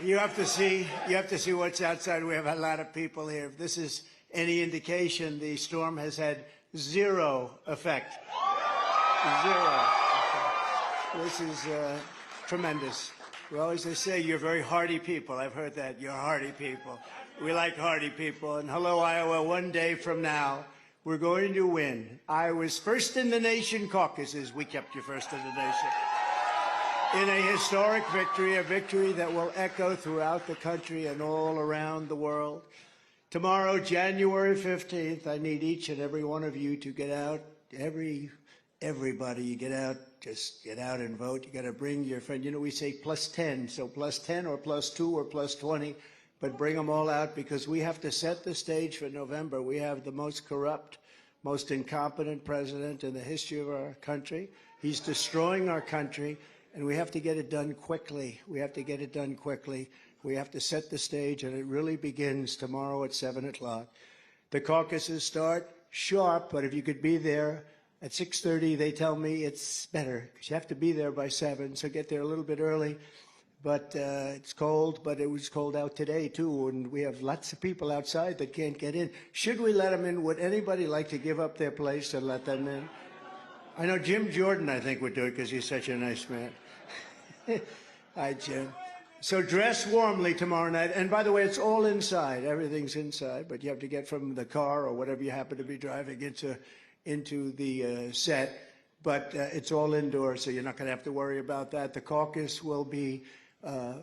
You have to see what's outside. We have a lot of people here. If this is any indication, the storm has had zero effect. Zero. This is tremendous. Well, as they say, you're very hardy people. I've heard that. You're hardy people. We like hardy people. And hello, Iowa. One day from now, we're going to win. Iowa's first in the nation caucuses. We kept you first in the nation. In a historic victory, a victory that will echo throughout the country and all around the world. Tomorrow, January 15th, I need each and every one of you to get out. Everybody, you get out, just get out and vote. You got to bring your friend. You know, we say plus 10, so plus 10 or plus 2 or plus 20, but bring them all out because we have to set the stage for November. We have the most corrupt, most incompetent president in the history of our country. He's destroying our country. And we have to get it done quickly. We have to get it done quickly. We have to set the stage, and it really begins tomorrow at 7 o'clock. The caucuses start sharp, but if you could be there at 6:30, they tell me it's better because you have to be there by 7, so get there a little bit early. But it's cold, but it was cold out today, too, and we have lots of people outside that can't get in. Should we let them in? Would anybody like to give up their place and let them in? I know Jim Jordan, I think, would do it because he's such a nice man. Hi, Jim. So dress warmly tomorrow night. And by the way, it's all inside. Everything's inside. But you have to get from the car or whatever you happen to be driving into the set. But it's all indoors, so you're not going to have to worry about that. The caucus will be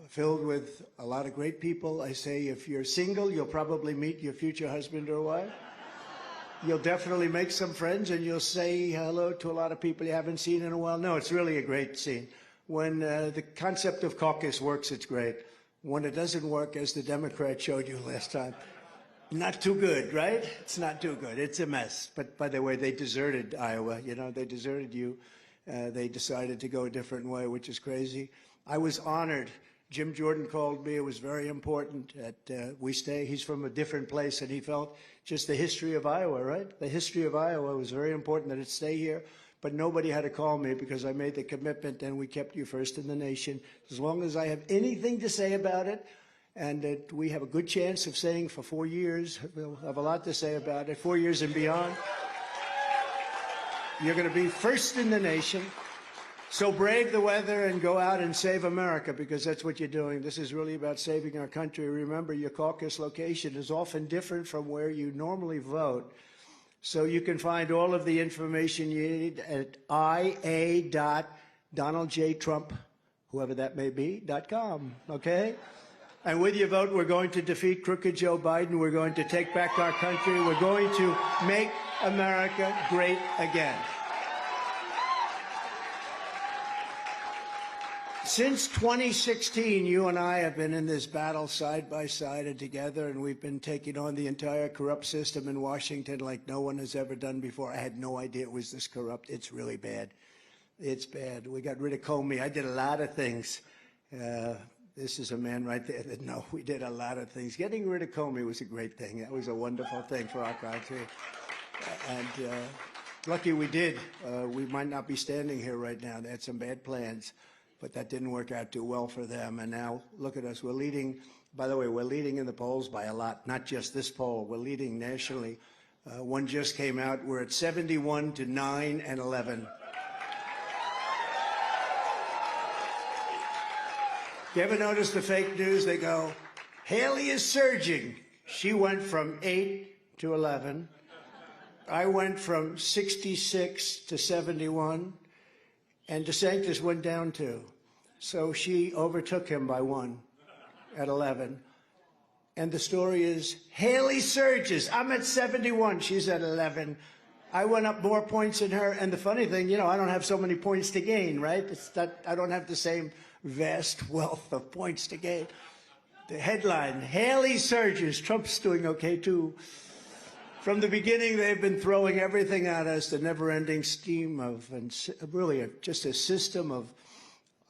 filled with a lot of great people. I say if you're single, you'll probably meet your future husband or wife. You'll definitely make some friends, and you'll say hello to a lot of people you haven't seen in a while. No, it's really a great scene. When the concept of caucus works, it's great. When it doesn't work, as the Democrats showed you last time, not too good, right? It's not too good. It's a mess. But by the way, they deserted Iowa. You know, they deserted you. They decided to go a different way, which is crazy. I was honored. Jim Jordan called me. It was very important that we stay. He's from a different place, and he felt just the history of Iowa, right? The history of Iowa was very important that it stay here. But nobody had to call me because I made the commitment, and we kept you first in the nation. As long as I have anything to say about it, and that we have a good chance of staying for 4 years, we'll have a lot to say about it, 4 years and beyond. You're going to be first in the nation. So brave the weather and go out and save America, because that's what you're doing. This is really about saving our country. Remember, your caucus location is often different from where you normally vote. So you can find all of the information you need at ia.donaldjtrump, whoever that may be, .com, okay? And with your vote, we're going to defeat crooked Joe Biden. We're going to take back our country. We're going to make America great again. Since 2016, you and I have been in this battle side by side and together, and we've been taking on the entire corrupt system in Washington like no one has ever done before. I had no idea it was this corrupt. It's really bad. It's bad. We got rid of Comey. I did a lot of things. This is a man right there that, no, we did a lot of things. Getting rid of Comey was a great thing. That was a wonderful thing for our country. And lucky we did. We might not be standing here right now. They had some bad plans. But that didn't work out too well for them. And now, look at us. We're leading. By the way, we're leading in the polls by a lot, not just this poll. We're leading nationally. One just came out. We're at 71 to 9 and 11. You ever notice the fake news? They go, Haley is surging. She went from 8 to 11. I went from 66 to 71. And DeSantis went down too. So she overtook him by 1 at 11. And the story is, Haley surges. I'm at 71. She's at 11. I went up more points than her. And the funny thing, you know, I don't have so many points to gain, right? It's that I don't have the same vast wealth of points to gain. The headline, Haley surges. Trump's doing okay, too. From the beginning, they've been throwing everything at us, the never-ending steam of, and really just a system of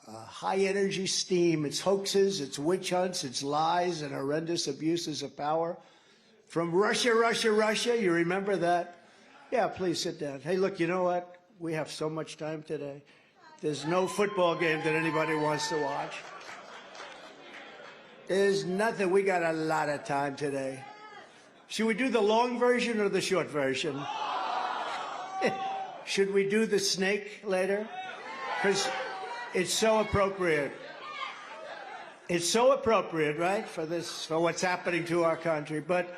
high-energy steam. It's hoaxes, it's witch hunts, it's lies and horrendous abuses of power. From Russia, Russia, Russia, you remember that? Yeah, please sit down. Hey, look, you know what? We have so much time today. There's no football game that anybody wants to watch. There's nothing. We got a lot of time today. Should we do the long version or the short version? Should we do the snake later? Because it's so appropriate. It's so appropriate, right, for what's happening to our country. But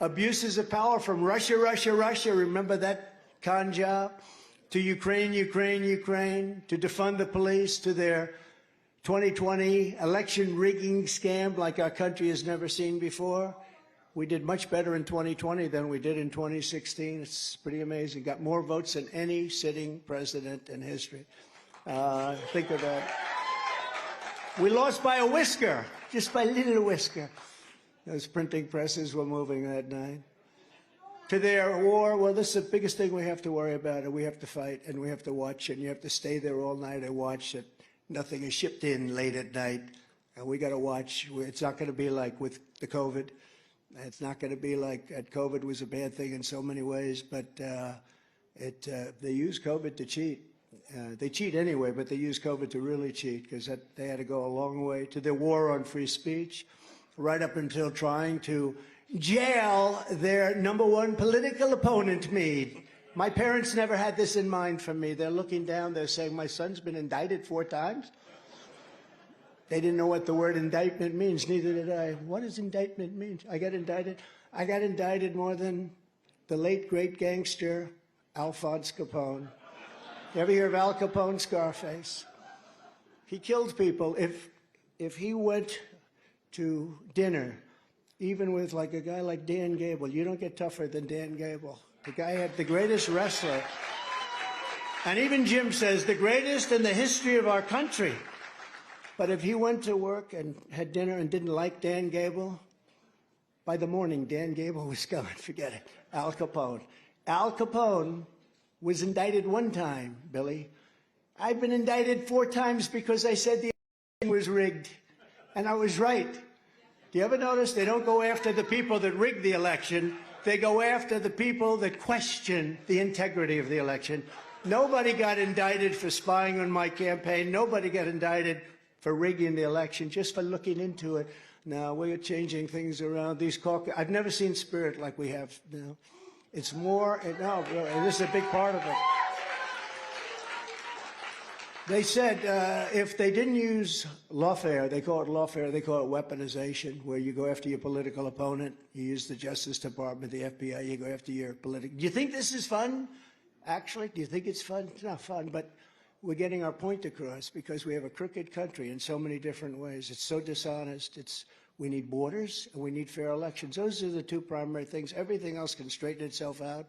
abuses of power from Russia, remember that con job? To Ukraine, to defund the police, to their 2020 election rigging scam like our country has never seen before. We did much better in 2020 than we did in 2016. It's pretty amazing. Got more votes than any sitting president in history. Think of that. We lost by a whisker, just by a little whisker. Those printing presses were moving that night. To their war, well, this is the biggest thing we have to worry about, and we have to fight, and we have to watch, and you have to stay there all night and watch it. Nothing is shipped in late at night, and we got to watch. It's not going to be like with the COVID. It's not going to be like COVID was a bad thing in so many ways, but they use COVID to cheat. They cheat anyway, but they use COVID to really cheat because they had to go a long way to their war on free speech, right up until trying to jail their #1 political opponent, me. My parents never had this in mind for me. They're looking down, they're saying, my son's been indicted 4 times. They didn't know what the word indictment means, neither did I. What does indictment mean? I got indicted more than the late great gangster Alphonse Capone. You ever hear of Al Capone, Scarface? He killed people. If he went to dinner, even with like a guy like Dan Gable, you don't get tougher than Dan Gable. The guy had the greatest wrestler. And even Jim says the greatest in the history of our country. But if he went to work and had dinner and didn't like Dan Gable, by the morning, Dan Gable was gone. Forget it. Al Capone. Al Capone was indicted 1 time, Billy. I've been indicted 4 times because I said the election was rigged. And I was right. Do you ever notice they don't go after the people that rigged the election? They go after the people that question the integrity of the election. Nobody got indicted for spying on my campaign. Nobody got indicted for rigging the election, just for looking into it. Now, we're changing things around. These caucus, I've never seen spirit like we have now. It's more, no, really, and this is a big part of it. They said if they didn't use lawfare, they call it lawfare, they call it weaponization, where you go after your political opponent, you use the Justice Department, the FBI, you go after your political. Do you think this is fun? Actually, do you think it's fun? It's not fun, but we're getting our point across because we have a crooked country in so many different ways. It's so dishonest. We need borders and we need fair elections. Those are the 2 primary things. Everything else can straighten itself out,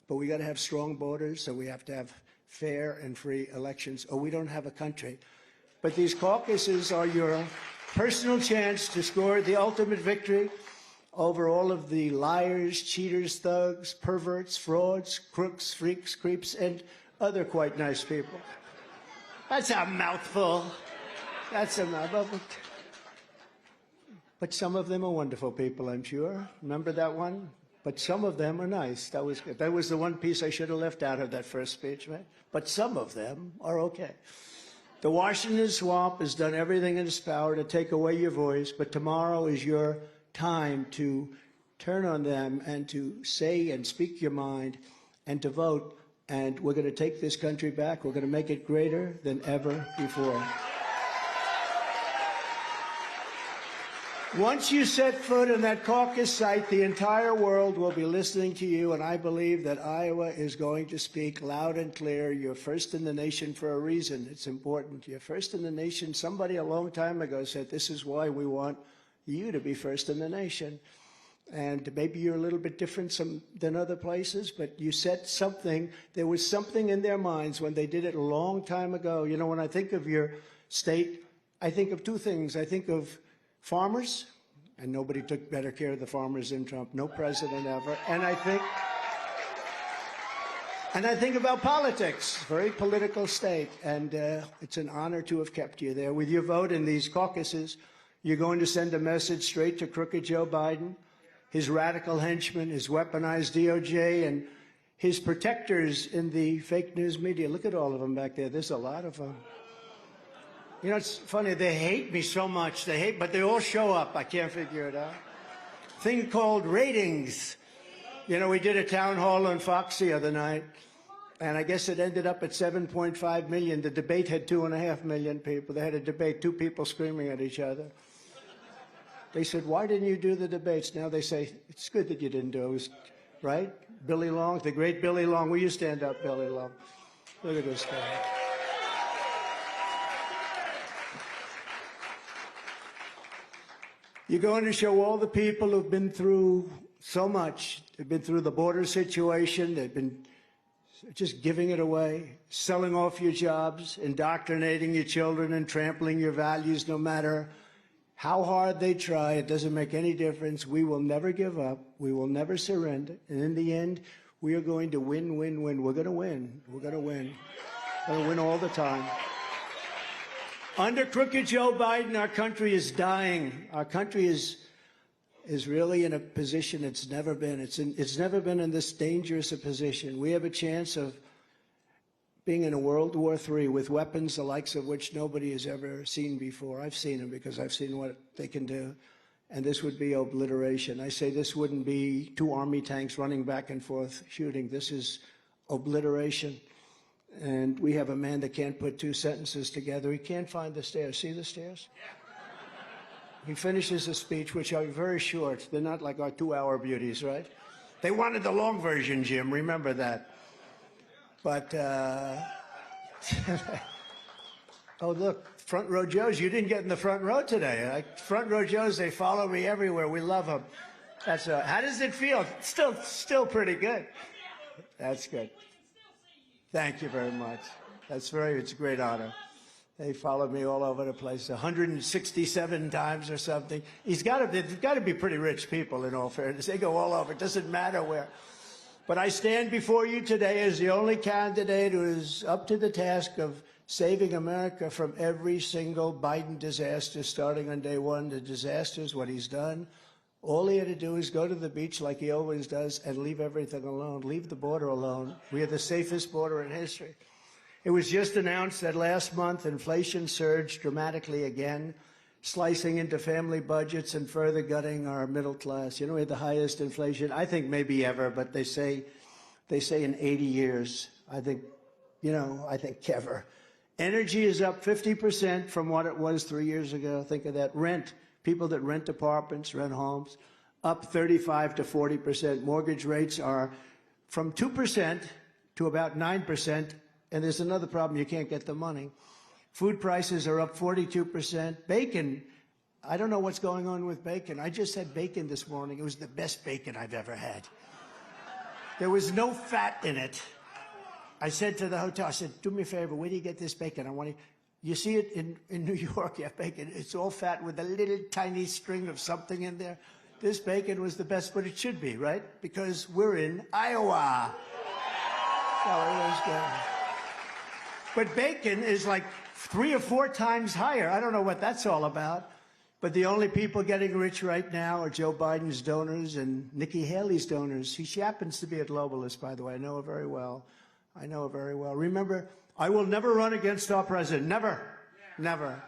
but we got to have strong borders, so we have to have fair and free elections, or we don't have a country. But these caucuses are your personal chance to score the ultimate victory over all of the liars, cheaters, thugs, perverts, frauds, crooks, freaks, creeps, and other quite nice people. That's a mouthful. That's a mouthful. But some of them are wonderful people, I'm sure. Remember that one? But some of them are nice. That was good. That was the one piece I should have left out of that first speech, right? But some of them are okay. The Washington swamp has done everything in its power to take away your voice, but tomorrow is your time to turn on them and to say and speak your mind and to vote. And we're going to take this country back. We're going to make it greater than ever before. Once you set foot in that caucus site, the entire world will be listening to you, and I believe that Iowa is going to speak loud and clear. You're first in the nation for a reason. It's important. You're first in the nation. Somebody a long time ago said, this is why we want you to be first in the nation. And maybe you're a little bit different than other places, but you set something. There was something in their minds when they did it a long time ago. You know, when I think of your state, I think of 2 things. I think of farmers, and nobody took better care of the farmers than Trump, no president ever. And I think about politics, very political state, and it's an honor to have kept you there. With your vote in these caucuses, you're going to send a message straight to crooked Joe Biden, his radical henchmen, his weaponized DOJ, and his protectors in the fake news media. Look at all of them back there. There's a lot of them. You know, it's funny, they hate me so much. But they all show up. I can't figure it out. Thing called ratings. You know, we did a town hall on Fox the other night, and I guess it ended up at 7.5 million. The debate had 2.5 million people. They had a debate, two people screaming at each other. They said, why didn't you do the debates? Now they say, it's good that you didn't do it. It was, right? Billy Long, the great Billy Long. Will you stand up, Billy Long? Look at this guy. You're going to show all the people who've been through so much. They've been through the border situation. They've been just giving it away, selling off your jobs, indoctrinating your children, and trampling your values no matter how hard they try. It doesn't make any difference. We will never give up. We will never surrender. And in the end, we are going to win, win, win. We're going to win. We're going to win. We're going to win all the time. Under crooked Joe Biden, our country is dying. Our country is really in a position it's never been. It's never been in this dangerous a position. We have a chance of being in a World War III with weapons the likes of which nobody has ever seen before. I've seen them because I've seen what they can do. And this would be obliteration. I say this wouldn't be two army tanks running back and forth shooting. This is obliteration. And we have a man that can't put two sentences together. He can't find the stairs. See the stairs? He finishes a speech, which are very short. They're not like our 2-hour beauties, right? They wanted the long version, Jim. Remember that. But, oh, look, front row Joes. You didn't get in the front row today. Front row Joes, they follow me everywhere. We love them. How does it feel? Still pretty good. That's good. Thank you very much. It's a great honor. They followed me all over the place, 167 times or something. They've got to be pretty rich people, in all fairness. They go all over. It doesn't matter where. But I stand before you today as the only candidate who is up to the task of saving America from every single Biden disaster, starting on day one. The disaster is what he's done. All he had to do is go to the beach like he always does and leave everything alone. Leave the border alone. We are the safest border in history. It was just announced that last month inflation surged dramatically again, slicing into family budgets and further gutting our middle class. You know, we had the highest inflation, I think maybe ever, but they say in 80 years. I think ever. Energy is up 50% from what it was 3 years ago. Think of that. Rent. People that rent apartments, rent homes, up 35 to 40%. Mortgage rates are from 2% to about 9%. And there's another problem, you can't get the money. Food prices are up 42%. Bacon, I don't know what's going on with bacon. I just had bacon this morning. It was the best bacon I've ever had. There was no fat in it. I said to the hotel, I said, do me a favor, where do you get this bacon? I want to. You see it in New York, you have bacon. It's all fat with a little tiny string of something in there. This bacon was the best, but it should be, right? Because we're in Iowa. But bacon is like 3 or 4 times higher. I don't know what that's all about. But the only people getting rich right now are Joe Biden's donors and Nikki Haley's donors. She happens to be a globalist, by the way. I know her very well. Remember, I will never run against our president. Never. Never.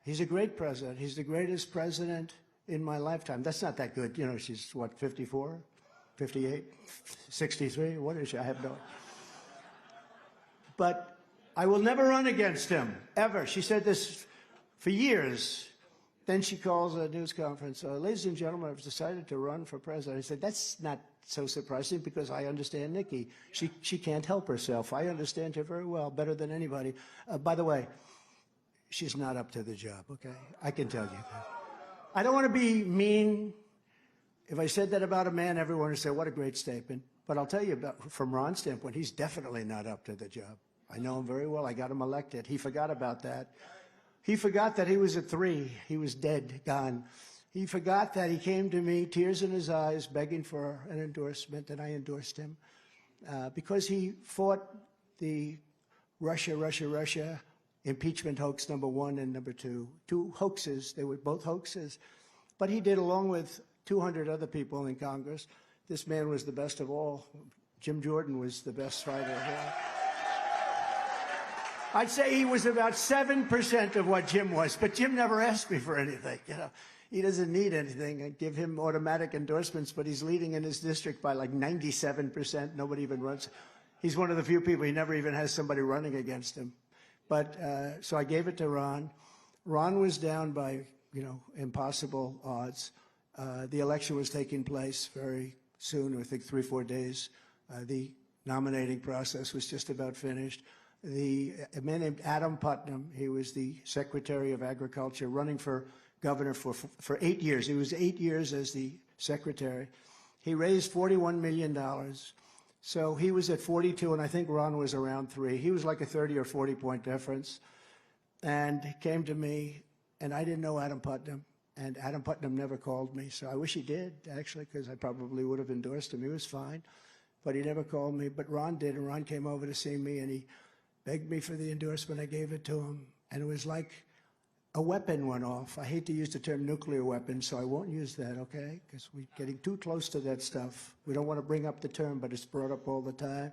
He's a great president. He's the greatest president in my lifetime. That's not that good. You know, she's, what, 54, 58, 63? What is she? I have no. But I will never run against him, ever. She said this for years. Then she calls a news conference. Ladies and gentlemen, I've decided to run for president. I said, that's not so surprising because I understand Nikki. She can't help herself. I understand her very well, better than anybody. By the way, she's not up to the job, okay? I can tell you that. I don't want to be mean. If I said that about a man, everyone would say, what a great statement. But I'll tell you, from Ron's standpoint, he's definitely not up to the job. I know him very well. I got him elected. He forgot about that. He forgot that he was at 3. He was dead, gone. He forgot that he came to me, tears in his eyes, begging for an endorsement, and I endorsed him because he fought the Russia impeachment hoax #1 and #2. 2 hoaxes. They were both hoaxes. But he did, along with 200 other people in Congress. This man was the best of all. Jim Jordan was the best fighter of all. I'd say he was about 7% of what Jim was, but Jim never asked me for anything, you know. He doesn't need anything. I give him automatic endorsements, but he's leading in his district by like 97%. Nobody even runs. He's one of the few people, he never even has somebody running against him. But, so I gave it to Ron. Ron was down by, you know, impossible odds. The election was taking place very soon, I think 3 or 4 days. The nominating process was just about finished. A man named Adam Putnam, he was the Secretary of Agriculture, running for governor for 8 years. He was 8 years as the secretary. He raised $41 million. So he was at 42, and I think Ron was around 3. He was like a 30 or 40 point difference. And he came to me, and I didn't know Adam Putnam, and Adam Putnam never called me. So I wish he did, actually, because I probably would have endorsed him. He was fine, but he never called me. But Ron did, and Ron came over to see me, and he begged me for the endorsement. I gave it to him, and it was like a weapon went off. I hate to use the term nuclear weapon, so I won't use that, okay? Because we're getting too close to that stuff. We don't want to bring up the term, but it's brought up all the time.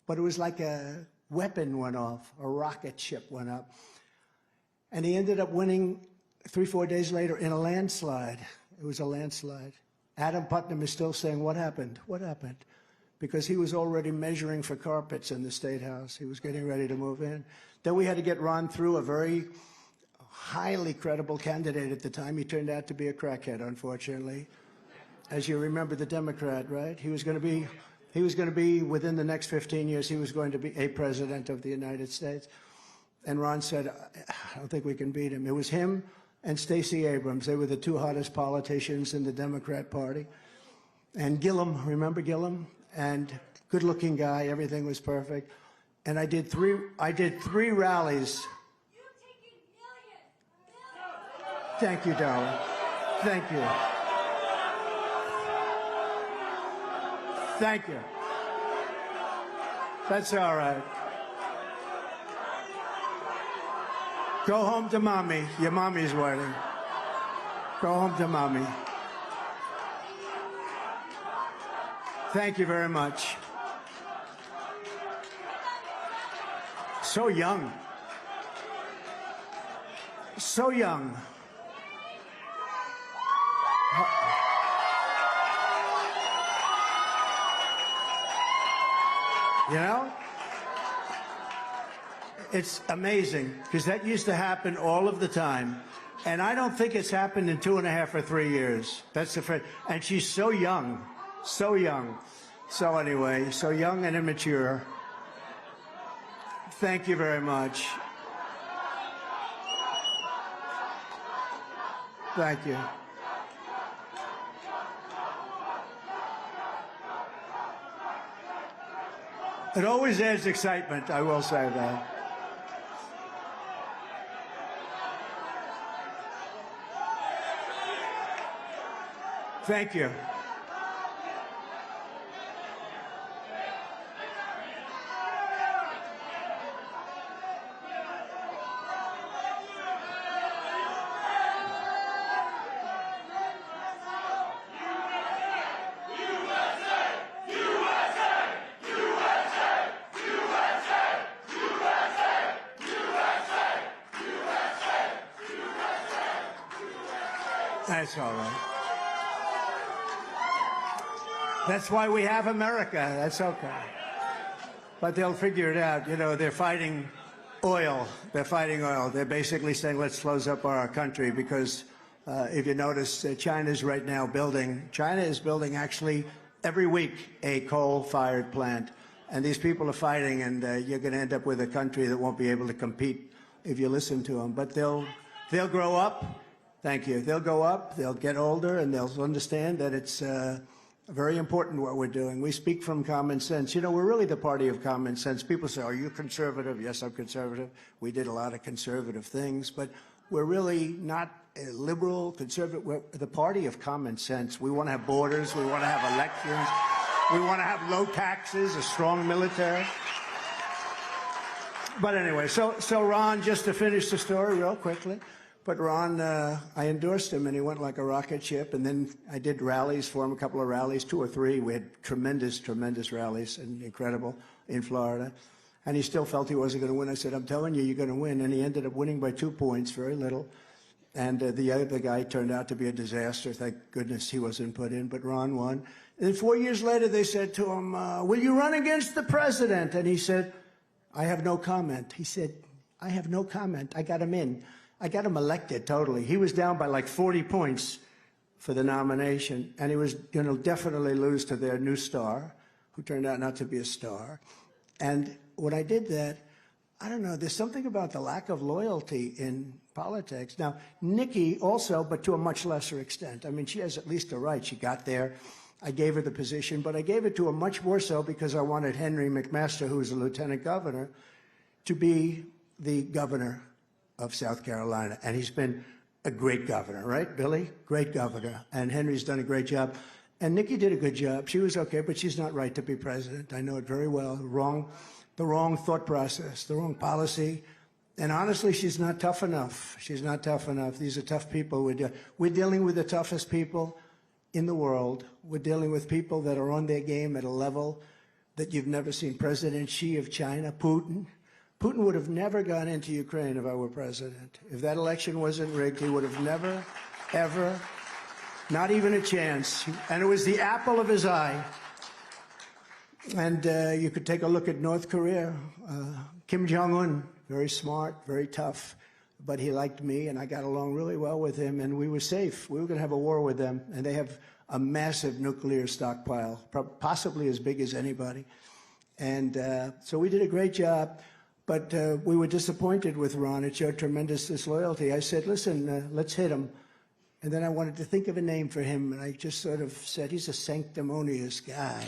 But it was like a weapon went off, a rocket ship went up. And he ended up winning 3 or 4 days later in a landslide. It was a landslide. Adam Putnam is still saying, what happened? What happened? Because he was already measuring for carpets in the State House. He was getting ready to move in. Then we had to get Ron through a very highly credible candidate at the time. He turned out to be a crackhead, unfortunately. As you remember, the Democrat, right? He was going to be within the next 15 years, he was going to be a president of the United States. And Ron said, I don't think we can beat him. It was him and Stacey Abrams. They were the 2 hottest politicians in the Democrat Party. And Gillum, remember Gillum? And good-looking guy, everything was perfect. And I did three rallies. Thank you, darling. Thank you. Thank you. That's all right. Go home to mommy. Your mommy's waiting. Go home to mommy. Thank you very much. So young. So young. You know? It's amazing, because that used to happen all of the time. And I don't think it's happened in 2.5 or 3 years. That's the first. And she's so young. So young. So anyway, so young and immature. Thank you very much. Thank you. It always adds excitement, I will say that. Thank you. That's all right. That's why we have America. That's okay. But they'll figure it out. You know, they're fighting oil. They're fighting oil. They're basically saying, let's close up our country because if you notice, China's right now building. China is building actually every week a coal-fired plant. And these people are fighting, and you're going to end up with a country that won't be able to compete if you listen to them. But they'll grow up. Thank you. They'll go up, they'll get older, and they'll understand that it's very important what we're doing. We speak from common sense. You know, we're really the party of common sense. People say, are you conservative? Yes, I'm conservative. We did a lot of conservative things, but we're really not liberal, conservative. We're the party of common sense. We want to have borders. We want to have elections. We want to have low taxes, a strong military. But anyway, so Ron, just to finish the story real quickly, but Ron, I endorsed him, and he went like a rocket ship. And then I did rallies for him, a couple of rallies, 2 or 3. We had tremendous, tremendous rallies, and incredible in Florida. And he still felt he wasn't going to win. I said, I'm telling you, you're going to win. And he ended up winning by 2 points, very little. And the other guy turned out to be a disaster. Thank goodness he wasn't put in, but Ron won. And then 4 years later, they said to him, will you run against the president? And he said, I have no comment. He said, I have no comment. I got him in. I got him elected totally. He was down by like 40 points for the nomination, and he was going to definitely lose to their new star, who turned out not to be a star. And when I did that, I don't know, there's something about the lack of loyalty in politics. Now, Nikki also, but to a much lesser extent. I mean, she has at least a right. She got there. I gave her the position, but I gave it to her much more so because I wanted Henry McMaster, who was a lieutenant governor, to be the governor of South Carolina. And he's been a great governor, right, Billy? Great governor. And Henry's done a great job. And Nikki did a good job. She was okay, but she's not right to be president. I know it very well. The wrong thought process, the wrong policy. And honestly, she's not tough enough. She's not tough enough. These are tough people. We're dealing with the toughest people in the world. We're dealing with people that are on their game at a level that you've never seen. President Xi of China, Putin. Putin would have never gone into Ukraine if I were president. If that election wasn't rigged, he would have never, ever, not even a chance. And it was the apple of his eye. And you could take a look at North Korea. Kim Jong-un, very smart, very tough, but he liked me, and I got along really well with him, and we were safe. We were going to have a war with them, and they have a massive nuclear stockpile, possibly as big as anybody. And so we did a great job, but we were disappointed with Ron. It showed tremendous disloyalty. I said, listen, let's hit him. And then I wanted to think of a name for him, and I just sort of said, he's a sanctimonious guy.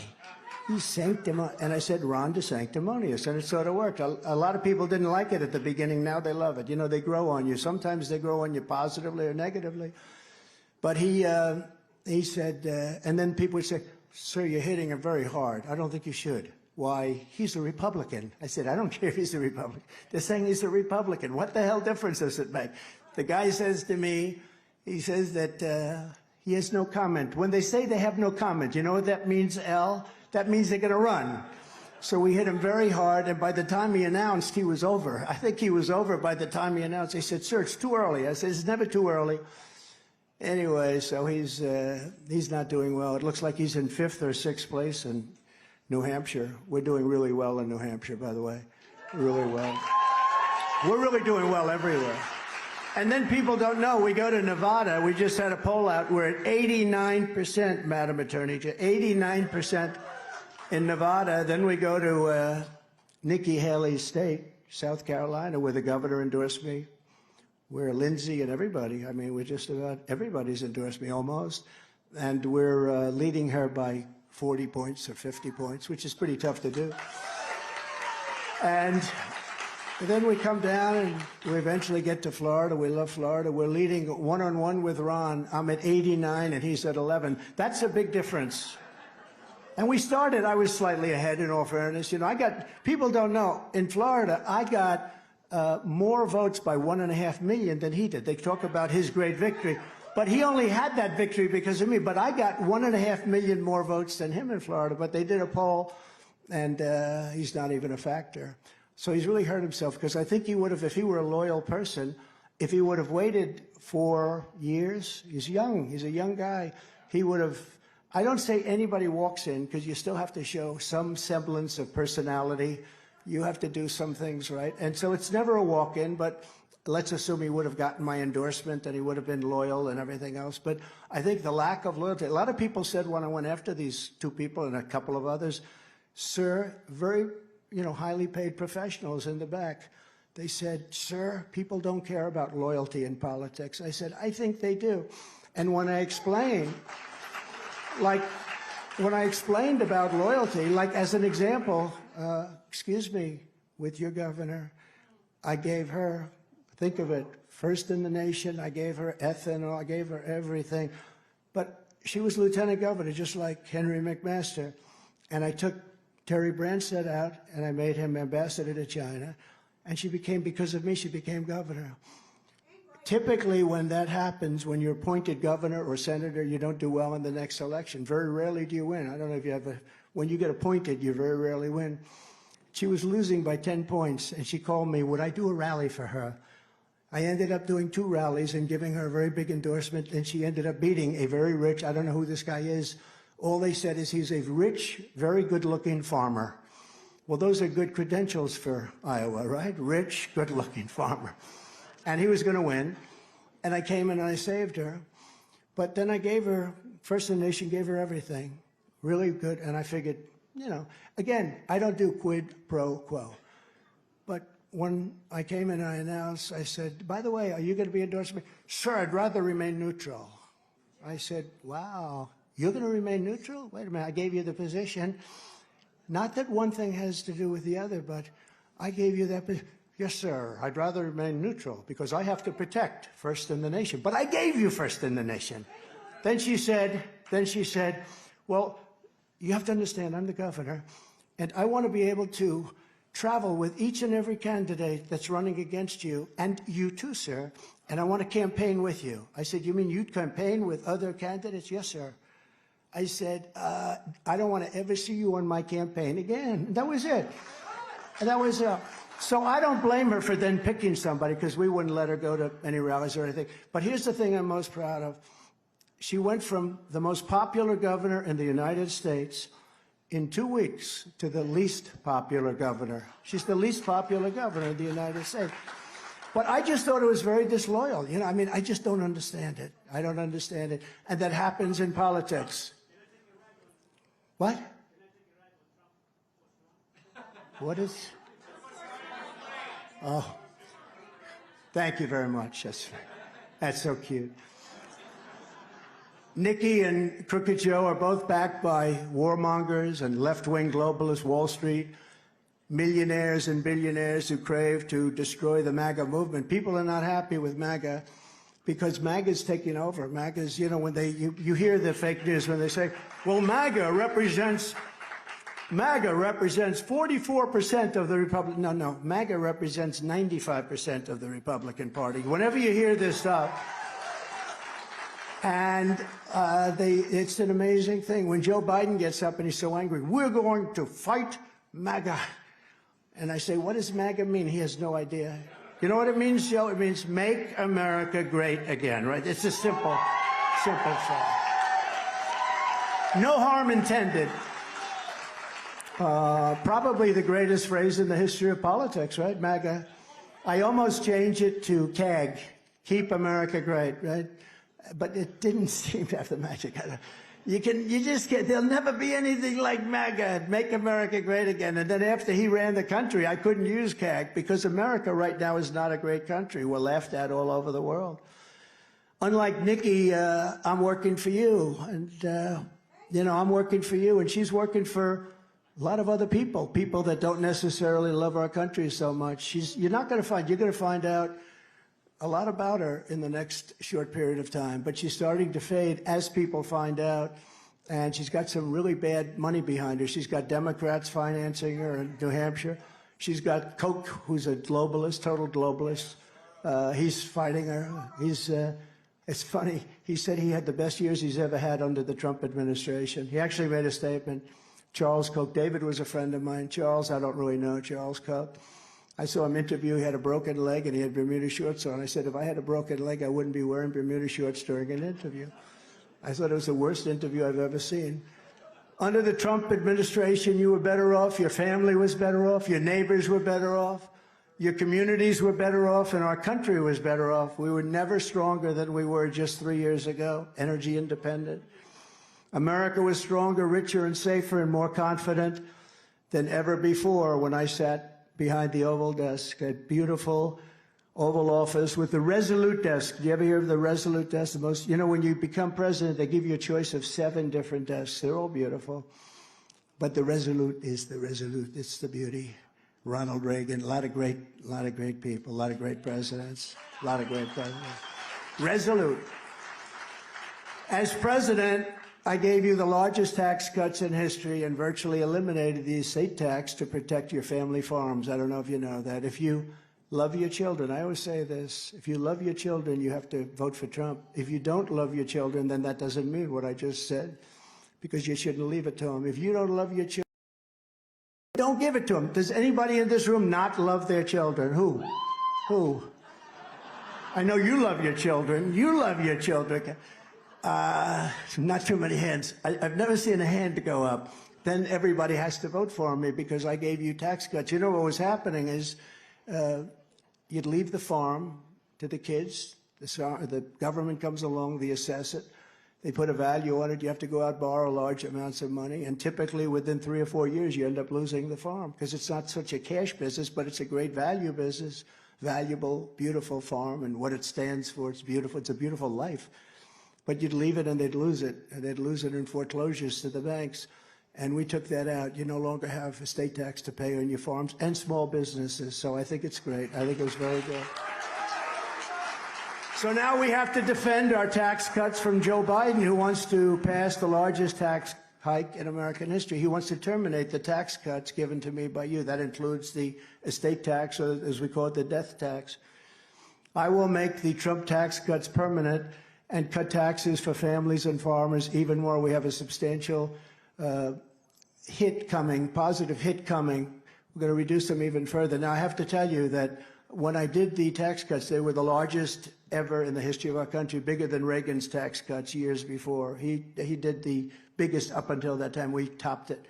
He's sanctimonious. And I said, Ron DeSanctimonious, and it sort of worked. A lot of people didn't like it at the beginning. Now they love it. You know, they grow on you. Sometimes they grow on you positively or negatively. But he said, and then people would say, sir, you're hitting him very hard. I don't think you should. Why? He's a Republican. I said, I don't care if he's a Republican. They're saying he's a Republican. What the hell difference does it make? The guy says to me, he says that he has no comment. When they say they have no comment, you know what that means, L? That means they're going to run. So we hit him very hard, and by the time he announced, he was over. I think he was over by the time he announced. He said, sir, it's too early. I said, it's never too early. Anyway, so he's not doing well. It looks like he's in 5th or 6th place in New Hampshire. We're doing really well in New Hampshire, by the way. Really well. We're really doing well everywhere. And then people don't know, we go to Nevada. We just had a poll out. We're at 89%, Madam Attorney, 89% in Nevada. Then we go to Nikki Haley's state, South Carolina, where the governor endorsed me. Where Lindsay and everybody, I mean, we're just about, everybody's endorsed me almost. And we're leading her by 40 points or 50 points, which is pretty tough to do. And then we come down and we eventually get to Florida. We love Florida. We're leading one-on-one with Ron. I'm at 89 and he's at 11. That's a big difference. And we started, I was slightly ahead in all fairness. You know, people don't know, in Florida, I got more votes by 1.5 million than he did. They talk about his great victory. But he only had that victory because of me. But I got 1.5 million more votes than him in Florida. But they did a poll, and he's not even a factor. So he's really hurt himself, because I think he would have, if he were a loyal person, if he would have waited 4 years, he's young, he's a young guy, he would have, I don't say anybody walks in, because you still have to show some semblance of personality. You have to do some things, right? And so it's never a walk-in, but let's assume he would have gotten my endorsement and he would have been loyal and everything else. But I think the lack of loyalty, a lot of people said when I went after these 2 people and a couple of others, sir, very, you know, highly paid professionals in the back, they said, sir, people don't care about loyalty in politics. I said, I think they do. And when I explained, like, when I explained about loyalty, like as an example, excuse me, with your governor, I gave her, think of it, first in the nation, I gave her ethanol, I gave her everything. But she was lieutenant governor, just like Henry McMaster. And I took Terry Branstad out, and I made him ambassador to China. And she became, because of me, she became governor. Typically, when that happens, when you're appointed governor or senator, you don't do well in the next election. Very rarely do you win. I don't know if you have when you get appointed, you very rarely win. she was losing by 10 points, and she called me, would I do a rally for her? I ended up doing 2 rallies and giving her a very big endorsement, and she ended up beating a very rich, I don't know who this guy is. All they said is he's a rich, very good-looking farmer. Well, those are good credentials for Iowa, right? Rich, good-looking farmer. And he was going to win, and I came in and I saved her. But then I gave her, first in the nation, gave her everything, really good, and I figured, you know, again, I don't do quid pro quo. But when I came in and I announced, I said, by the way, are you going to be endorsing me? Sir, I'd rather remain neutral. I said, wow, you're going to remain neutral? Wait a minute, I gave you the position. Not that one thing has to do with the other, but I gave you that position. Yes, sir, I'd rather remain neutral because I have to protect first in the nation. But I gave you first in the nation. Then she said, well, you have to understand, I'm the governor, and I want to be able to travel with each and every candidate that's running against you, and you too, sir, and I want to campaign with you. I said, you mean you'd campaign with other candidates? Yes, sir. I said, I don't want to ever see you on my campaign again. That was it. And that was so I don't blame her for then picking somebody, because we wouldn't let her go to any rallies or anything. But here's the thing I'm most proud of. She went from the most popular governor in the United States in 2 weeks to the least popular governor. She's the least popular governor in the United States. But I just thought it was very disloyal. You know, I mean, I just don't understand it. I don't understand it. And that happens in politics. What? What is? Oh, thank you very much. That's so cute. Nikki and Crooked Joe are both backed by warmongers and left-wing globalists, Wall Street, millionaires and billionaires who crave to destroy the MAGA movement. People are not happy with MAGA because MAGA's taking over. MAGA's, you know, when you hear the fake news when they say, well, MAGA represents 44% of the Republican. No, MAGA represents 95% of the Republican Party. Whenever you hear this stuff, and it's an amazing thing. When Joe Biden gets up and he's so angry, we're going to fight MAGA. And I say, what does MAGA mean? He has no idea. You know what it means, Joe? It means make America great again, right? It's a simple thing. No harm intended. Probably the greatest phrase in the history of politics, right? MAGA. I almost changed it to CAG, Keep America Great, right? But it didn't seem to have the magic. You just can't, there'll never be anything like MAGA, Make America Great Again. And then after he ran the country, I couldn't use CAG because America right now is not a great country. We're laughed at all over the world. Unlike Nikki, I'm working for you. And, you know, I'm working for you, and she's working for a lot of other people that don't necessarily love our country so much. You're going to find out a lot about her in the next short period of time, but she's starting to fade as people find out, and she's got some really bad money behind her. She's got Democrats financing her in New Hampshire. She's got Koch, who's a globalist, total globalist. He's fighting her. It's funny. He said he had the best years he's ever had under the Trump administration. He actually made a statement. Charles Koch. David was a friend of mine. Charles, I don't really know Charles Koch. I saw him interview. He had a broken leg and he had Bermuda shorts on. I said, if I had a broken leg, I wouldn't be wearing Bermuda shorts during an interview. I thought it was the worst interview I've ever seen. Under the Trump administration, you were better off. Your family was better off. Your neighbors were better off. Your communities were better off, and our country was better off. We were never stronger than we were just 3 years ago, energy independent. America was stronger, richer, and safer, and more confident than ever before when I sat behind the Oval Desk, a beautiful Oval Office with the Resolute Desk. Do you ever hear of the Resolute Desk? The most, you know, when you become president, they give you a choice of 7 different desks. They're all beautiful. But the Resolute is the Resolute. It's the beauty. Ronald Reagan, a lot of great people, a lot of great presidents, a lot of great presidents. Resolute. As president, I gave you the largest tax cuts in history and virtually eliminated the estate tax to protect your family farms. I don't know if you know that. If you love your children, I always say this, if you love your children, you have to vote for Trump. If you don't love your children, then that doesn't mean what I just said, because you shouldn't leave it to them. If you don't love your children, don't give it to them. Does anybody in this room not love their children? Who? Who? I know you love your children. You love your children. Not too many hands. I've never seen a hand go up. Then everybody has to vote for me because I gave you tax cuts. You know what was happening is you'd leave the farm to the kids. The government comes along, they assess it. They put a value on it. You have to go out and borrow large amounts of money. And typically within 3 or 4 years, you end up losing the farm because it's not such a cash business, but it's a great value business. Valuable, beautiful farm, and what it stands for, it's beautiful. It's a beautiful life. But you'd leave it and they'd lose it. And they'd lose it in foreclosures to the banks. And we took that out. You no longer have estate tax to pay on your farms and small businesses. So I think it's great. I think it was very good. So now we have to defend our tax cuts from Joe Biden, who wants to pass the largest tax hike in American history. He wants to terminate the tax cuts given to me by you. That includes the estate tax, or as we call it, the death tax. I will make the Trump tax cuts permanent and cut taxes for families and farmers even more. We have a substantial hit coming, positive hit coming. We're going to reduce them even further. Now, I have to tell you that when I did the tax cuts, they were the largest ever in the history of our country, bigger than Reagan's tax cuts years before. He did the biggest up until that time. We topped it.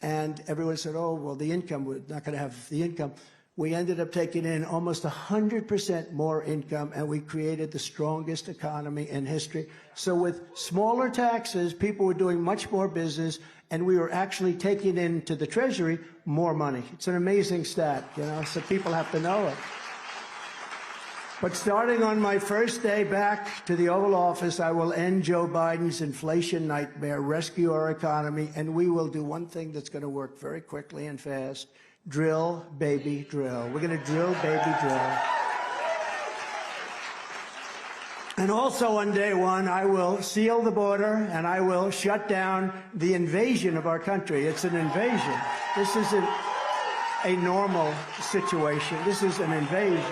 And everyone said, oh, well, the income, we're not going to have the income. We ended up taking in almost 100% more income, and we created the strongest economy in history. So with smaller taxes, people were doing much more business, and we were actually taking into the Treasury more money. It's an amazing stat, you know, so people have to know it. But starting on my first day back to the Oval Office, I will end Joe Biden's inflation nightmare, rescue our economy, and we will do one thing that's going to work very quickly and fast. Drill, baby, drill. We're going to drill, baby, drill. And also on day one, I will seal the border and I will shut down the invasion of our country. It's an invasion. This isn't a normal situation. This is an invasion.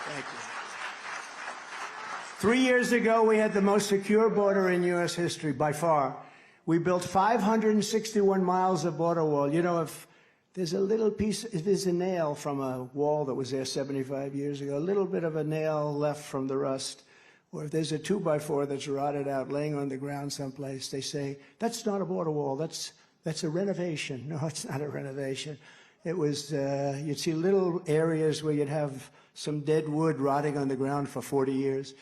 Thank you. 3 years ago, we had the most secure border in U.S. history, by far. We built 561 miles of border wall. You know, if there's a little piece, if there's a nail from a wall that was there 75 years ago, a little bit of a nail left from the rust, or if there's a 2x4 that's rotted out laying on the ground someplace, they say, that's not a border wall, that's a renovation. No, it's not a renovation. It was, you'd see little areas where you'd have some dead wood rotting on the ground for 40 years.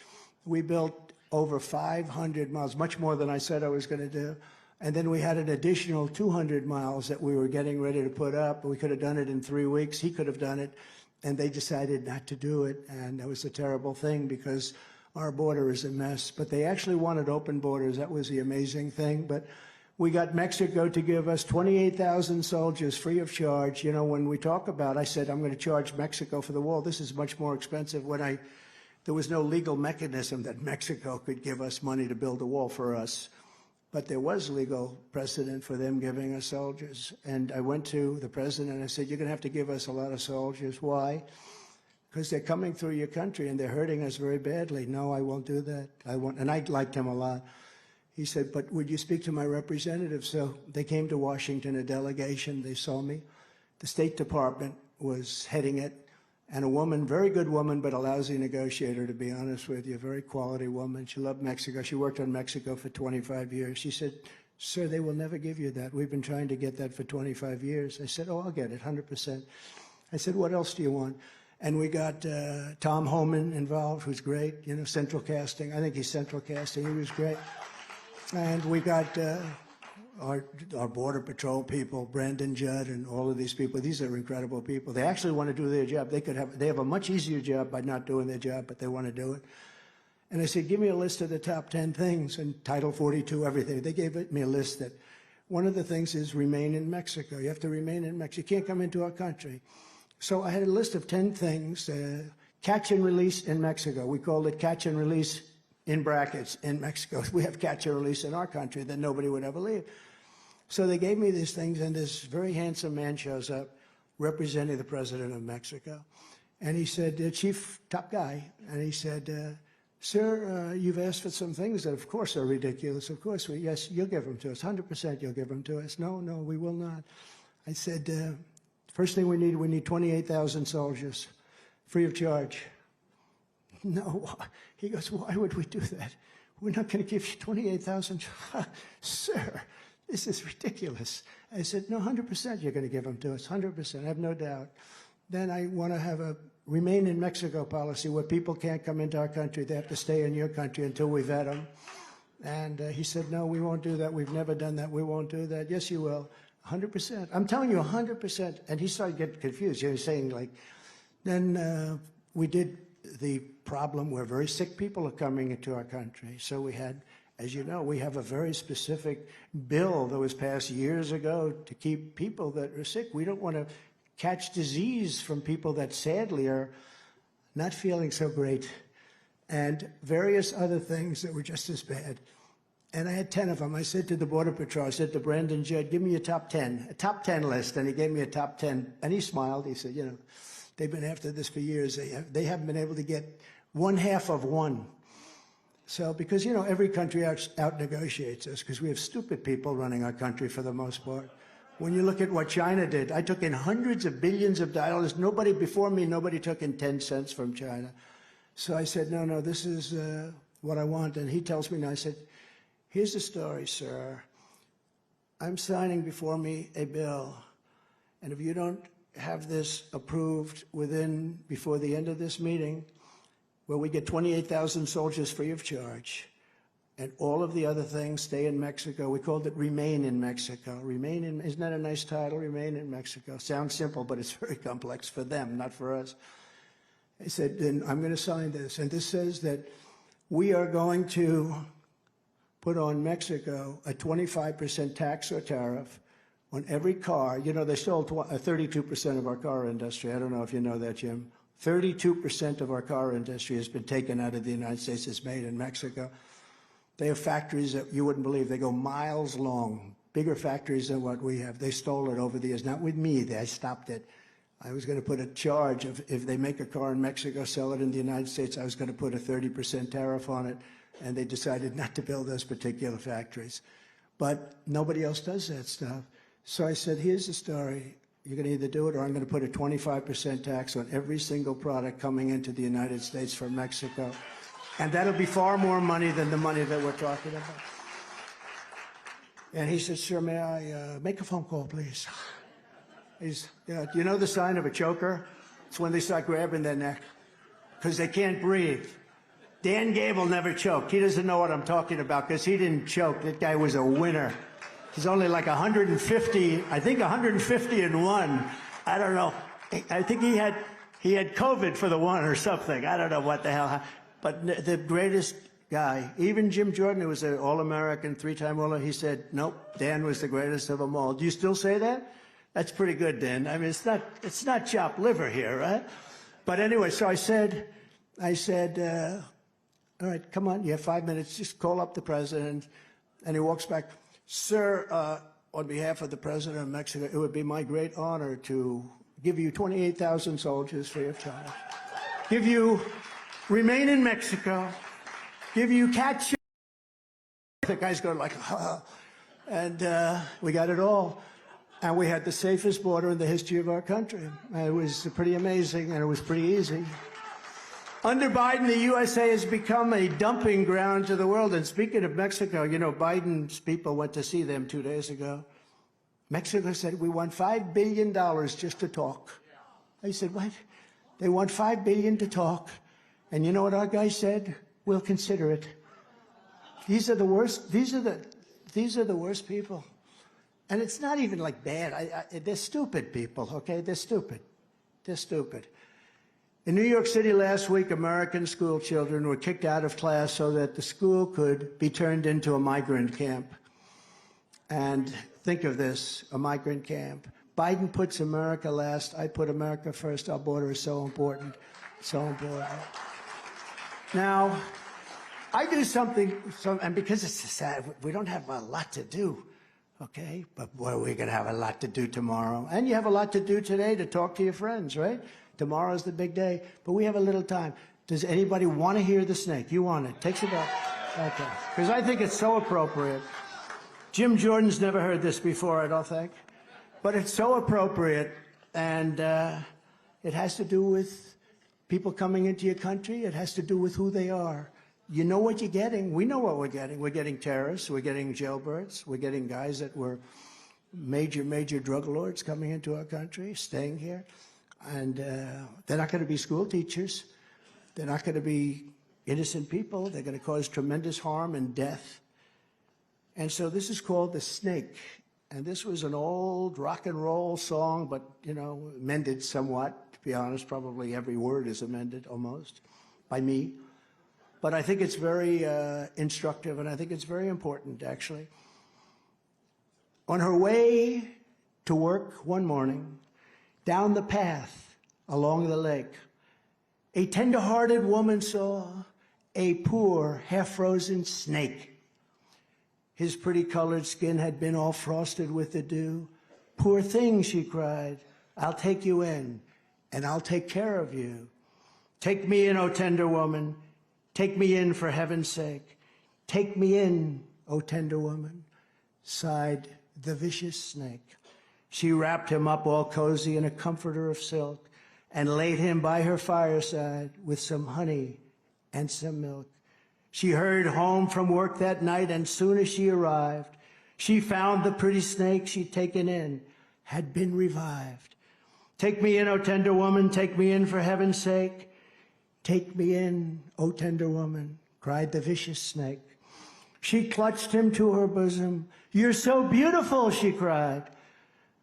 We built over 500 miles, much more than I said I was going to do. And then we had an additional 200 miles that we were getting ready to put up. We could have done it in 3 weeks. He could have done it. And they decided not to do it. And that was a terrible thing because our border is a mess. But they actually wanted open borders. That was the amazing thing. But we got Mexico to give us 28,000 soldiers free of charge. You know, when we talk about, I said, I'm going to charge Mexico for the wall. This is much more expensive. There was no legal mechanism that Mexico could give us money to build a wall for us. But there was legal precedent for them giving us soldiers. And I went to the president and I said, you're going to have to give us a lot of soldiers. Why? Because they're coming through your country and they're hurting us very badly. No, I won't do that. I won't. And I liked him a lot. He said, but would you speak to my representative? So they came to Washington, a delegation. They saw me. The State Department was heading it. And a woman, very good woman, but a lousy negotiator, to be honest with you, a very quality woman. She loved Mexico. She worked on Mexico for 25 years. She said, sir, they will never give you that. We've been trying to get that for 25 years. I said, oh, I'll get it, 100%. I said, what else do you want? And we got Tom Homan involved, who's great, you know, central casting. I think he's central casting. He was great. And we got our Border Patrol people, Brandon Judd, and all of these people. These are incredible people. They actually want to do their job. They have a much easier job by not doing their job, but they want to do it. And I said, give me a list of the top 10 things, and Title 42, everything. They gave me a list that one of the things is remain in Mexico. You have to remain in Mexico. You can't come into our country. So I had a list of 10 things. Catch and release in Mexico. We called it catch and release in brackets in Mexico. We have catch and release in our country that nobody would ever leave. So they gave me these things, and this very handsome man shows up representing the president of Mexico. And he said, chief, top guy, and he said, sir, you've asked for some things that, of course, are ridiculous. Of course, yes, you'll give them to us. 100% you'll give them to us. No, no, we will not. I said, first thing we need 28,000 soldiers, free of charge. No. He goes, why would we do that? We're not going to give you 28,000. Sir, this is ridiculous. I said, no, 100% you're going to give them to us, 100%, I have no doubt. Then I want to have a remain in Mexico policy where people can't come into our country. They have to stay in your country until we vet them. And he said, no, we won't do that. We've never done that. We won't do that. Yes, you will. 100%. I'm telling you, 100%. And he started getting confused. He was saying, like, then we did the problem where very sick people are coming into our country. So we had, as you know, we have a very specific bill that was passed years ago to keep people that are sick. We don't want to catch disease from people that sadly are not feeling so great, and various other things that were just as bad. And I had 10 of them. I said to the Border Patrol, I said to Brandon Judd, give me a top 10 list. And he gave me a top 10. And he smiled. He said, you know, they've been after this for years. They haven't been able to get 1/2 of one. So, because, you know, every country out negotiates us because we have stupid people running our country for the most part. When you look at what China did, I took in hundreds of billions of dollars. Nobody before me, nobody took in 10 cents from China. So I said, no, no, this is what I want. And he tells me now, I said, here's the story, sir. I'm signing before me a bill. And if you don't have this approved before the end of this meeting, where we get 28,000 soldiers free of charge, and all of the other things stay in Mexico. We called it Remain in Mexico. Isn't that a nice title, Remain in Mexico? Sounds simple, but it's very complex for them, not for us. I said, then I'm going to sign this. And this says that we are going to put on Mexico a 25% tax or tariff on every car. You know, they stole 32% of our car industry. I don't know if you know that, Jim. 32% of our car industry has been taken out of the United States. It's made in Mexico. They have factories that you wouldn't believe. They go miles long, bigger factories than what we have. They stole it over the years. Not with me. I stopped it. I was going to put a charge of if they make a car in Mexico, sell it in the United States, I was going to put a 30% tariff on it, and they decided not to build those particular factories. But nobody else does that stuff. So I said, here's the story. You're going to either do it or I'm going to put a 25% tax on every single product coming into the United States from Mexico. And that'll be far more money than the money that we're talking about. And he said, sir, may I make a phone call, please? Do you know the sign of a choker? It's when they start grabbing their neck because they can't breathe. Dan Gable never choked. He doesn't know what I'm talking about because he didn't choke. That guy was a winner. He's only like 150, I think 150-1. I don't know. I think he had COVID for the one or something. I don't know what the hell. But the greatest guy, even Jim Jordan, who was an All-American, 3-time All, he said, nope, Dan was the greatest of them all. Do you still say that? That's pretty good, Dan. I mean, it's not chopped liver here, right? But anyway, so I said, all right, come on, you have 5 minutes, just call up the president. And he walks back, sir, on behalf of the president of Mexico, it would be my great honor to give you 28,000 soldiers free of charge. Give you Remain in Mexico, give you catch. The guys go like, and we got it all. And we had the safest border in the history of our country. It was pretty amazing, and it was pretty easy. Under Biden, the USA has become a dumping ground to the world. And speaking of Mexico, you know, Biden's people went to see them 2 days ago. Mexico said, we want $5 billion just to talk. I said, what? They want $5 billion to talk. And you know what our guy said? We'll consider it. These are the worst. These are the worst people. And it's not even like bad. They're stupid people, okay? They're stupid. They're stupid. In New York City last week, American school children were kicked out of class so that the school could be turned into a migrant camp. And think of this, a migrant camp. Biden puts America last. I put America first. Our border is so important, so important. Now, I do something, and because it's sad, we don't have a lot to do. okay? But boy, we're going to have a lot to do tomorrow. And you have a lot to do today to talk to your friends, right? Tomorrow's the big day, but we have a little time. Does anybody want to hear the snake? You want it? Takes about, okay. Because I think it's so appropriate. Jim Jordan's never heard this before, I don't think. But it's so appropriate, and it has to do with people coming into your country. It has to do with who they are. You know what you're getting. We know what we're getting. We're getting terrorists. We're getting jailbirds. We're getting guys that were major, major drug lords coming into our country, staying here. And they're not going to be school teachers. They're not going to be innocent people. They're going to cause tremendous harm and death. And so this is called The Snake. And this was an old rock and roll song, but, you know, amended somewhat. To be honest, probably every word is amended almost by me. But I think it's very instructive, and I think it's very important, actually. On her way to work one morning, down the path along the lake, a tender-hearted woman saw a poor, half-frozen snake. His pretty colored skin had been all frosted with the dew. "Poor thing," she cried, "I'll take you in, and I'll take care of you. Take me in, O tender woman. Take me in for heaven's sake. Take me in, O tender woman," sighed the vicious snake. She wrapped him up all cozy in a comforter of silk and laid him by her fireside with some honey and some milk. She hurried home from work that night, and soon as she arrived, she found the pretty snake she'd taken in had been revived. "Take me in, O tender woman, take me in for heaven's sake. Take me in, O tender woman," cried the vicious snake. She clutched him to her bosom. "You're so beautiful," she cried.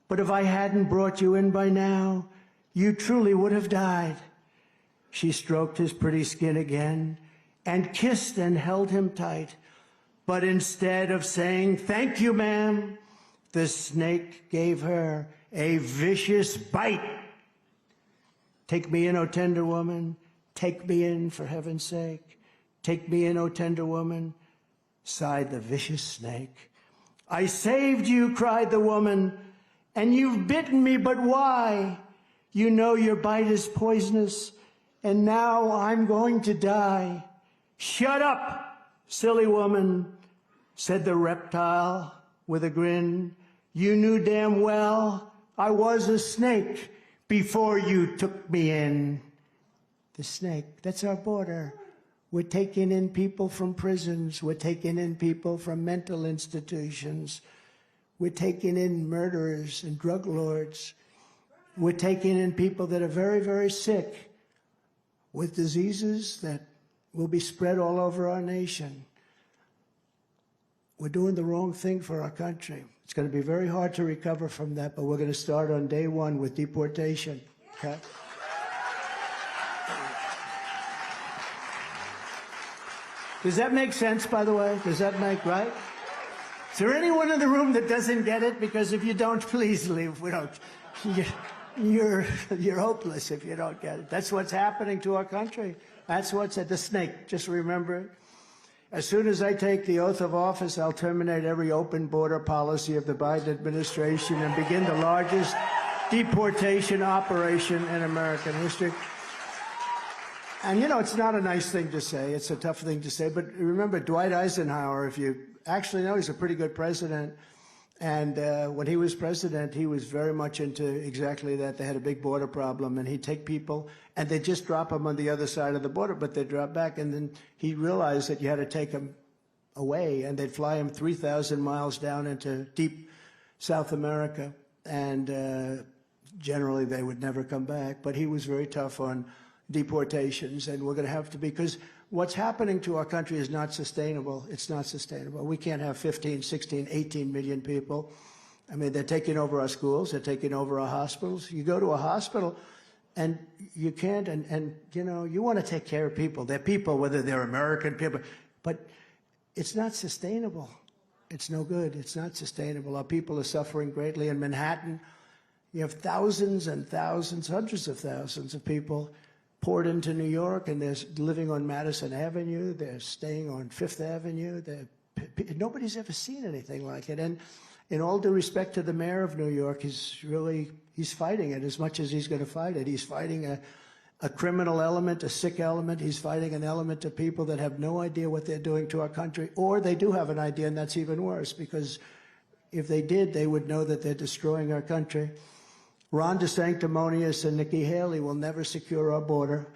"But if I hadn't brought you in by now, you truly would have died." She stroked his pretty skin again and kissed and held him tight. But instead of saying, "Thank you, ma'am," the snake gave her a vicious bite. "Take me in, O tender woman. Take me in for heaven's sake. Take me in, O tender woman," sighed the vicious snake. "I saved you," cried the woman, "and you've bitten me, but why? You know your bite is poisonous, and now I'm going to die." "Shut up, silly woman," said the reptile with a grin. "You knew damn well I was a snake before you took me in." The snake, that's our border. We're taking in people from prisons. We're taking in people from mental institutions. We're taking in murderers and drug lords. We're taking in people that are very, very sick with diseases that will be spread all over our nation. We're doing the wrong thing for our country. It's going to be very hard to recover from that, but we're going to start on day one with deportation. Okay? Does that make sense, by the way? Does that make, right? Is there anyone in the room that doesn't get it? Because if you don't, please leave. We don't. You're hopeless if you don't get it. That's what's happening to our country. That's what's at the snake. Just remember it. As soon as I take the oath of office, I'll terminate every open border policy of the Biden administration and begin the largest deportation operation in American history. And, you know, it's not a nice thing to say. It's a tough thing to say. But remember, Dwight Eisenhower, if you actually know, he's a pretty good president. And when he was president, he was very much into exactly that. They had a big border problem, and he'd take people, and they'd just drop them on the other side of the border, but they'd drop back. And then he realized that you had to take them away, and they'd fly them 3,000 miles down into deep South America. And generally, they would never come back. But he was very tough on deportations, and we're going to have to, because what's happening to our country is not sustainable. It's not sustainable. We can't have 15, 16, 18 million people. I mean, they're taking over our schools. They're taking over our hospitals. You go to a hospital, and you can't, and you know, you want to take care of people. They're people, whether they're American people, but it's not sustainable. It's no good. It's not sustainable. Our people are suffering greatly. In Manhattan, you have thousands and thousands, hundreds of thousands of people poured into New York, and they're living on Madison Avenue. They're staying on Fifth Avenue. They're Nobody's ever seen anything like it. And in all due respect to the mayor of New York, he's fighting it as much as he's going to fight it. He's fighting a criminal element, a sick element. He's fighting an element of people that have no idea what they're doing to our country, or they do have an idea, and that's even worse, because if they did, they would know that they're destroying our country. Ron DeSanctimonious and Nikki Haley will never secure our border,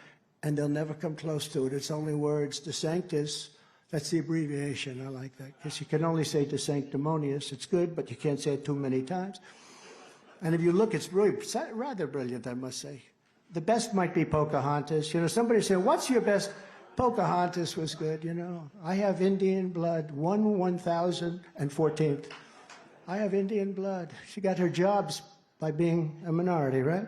and they'll never come close to it. It's only words. DeSanctis, that's the abbreviation. I like that, because you can only say DeSanctimonious. It's good, but you can't say it too many times. And if you look, it's really rather brilliant, I must say. The best might be Pocahontas. You know, somebody said, what's your best? Pocahontas was good, you know. I have Indian blood, 1,014th. I have Indian blood. She got her jobs by being a minority, right?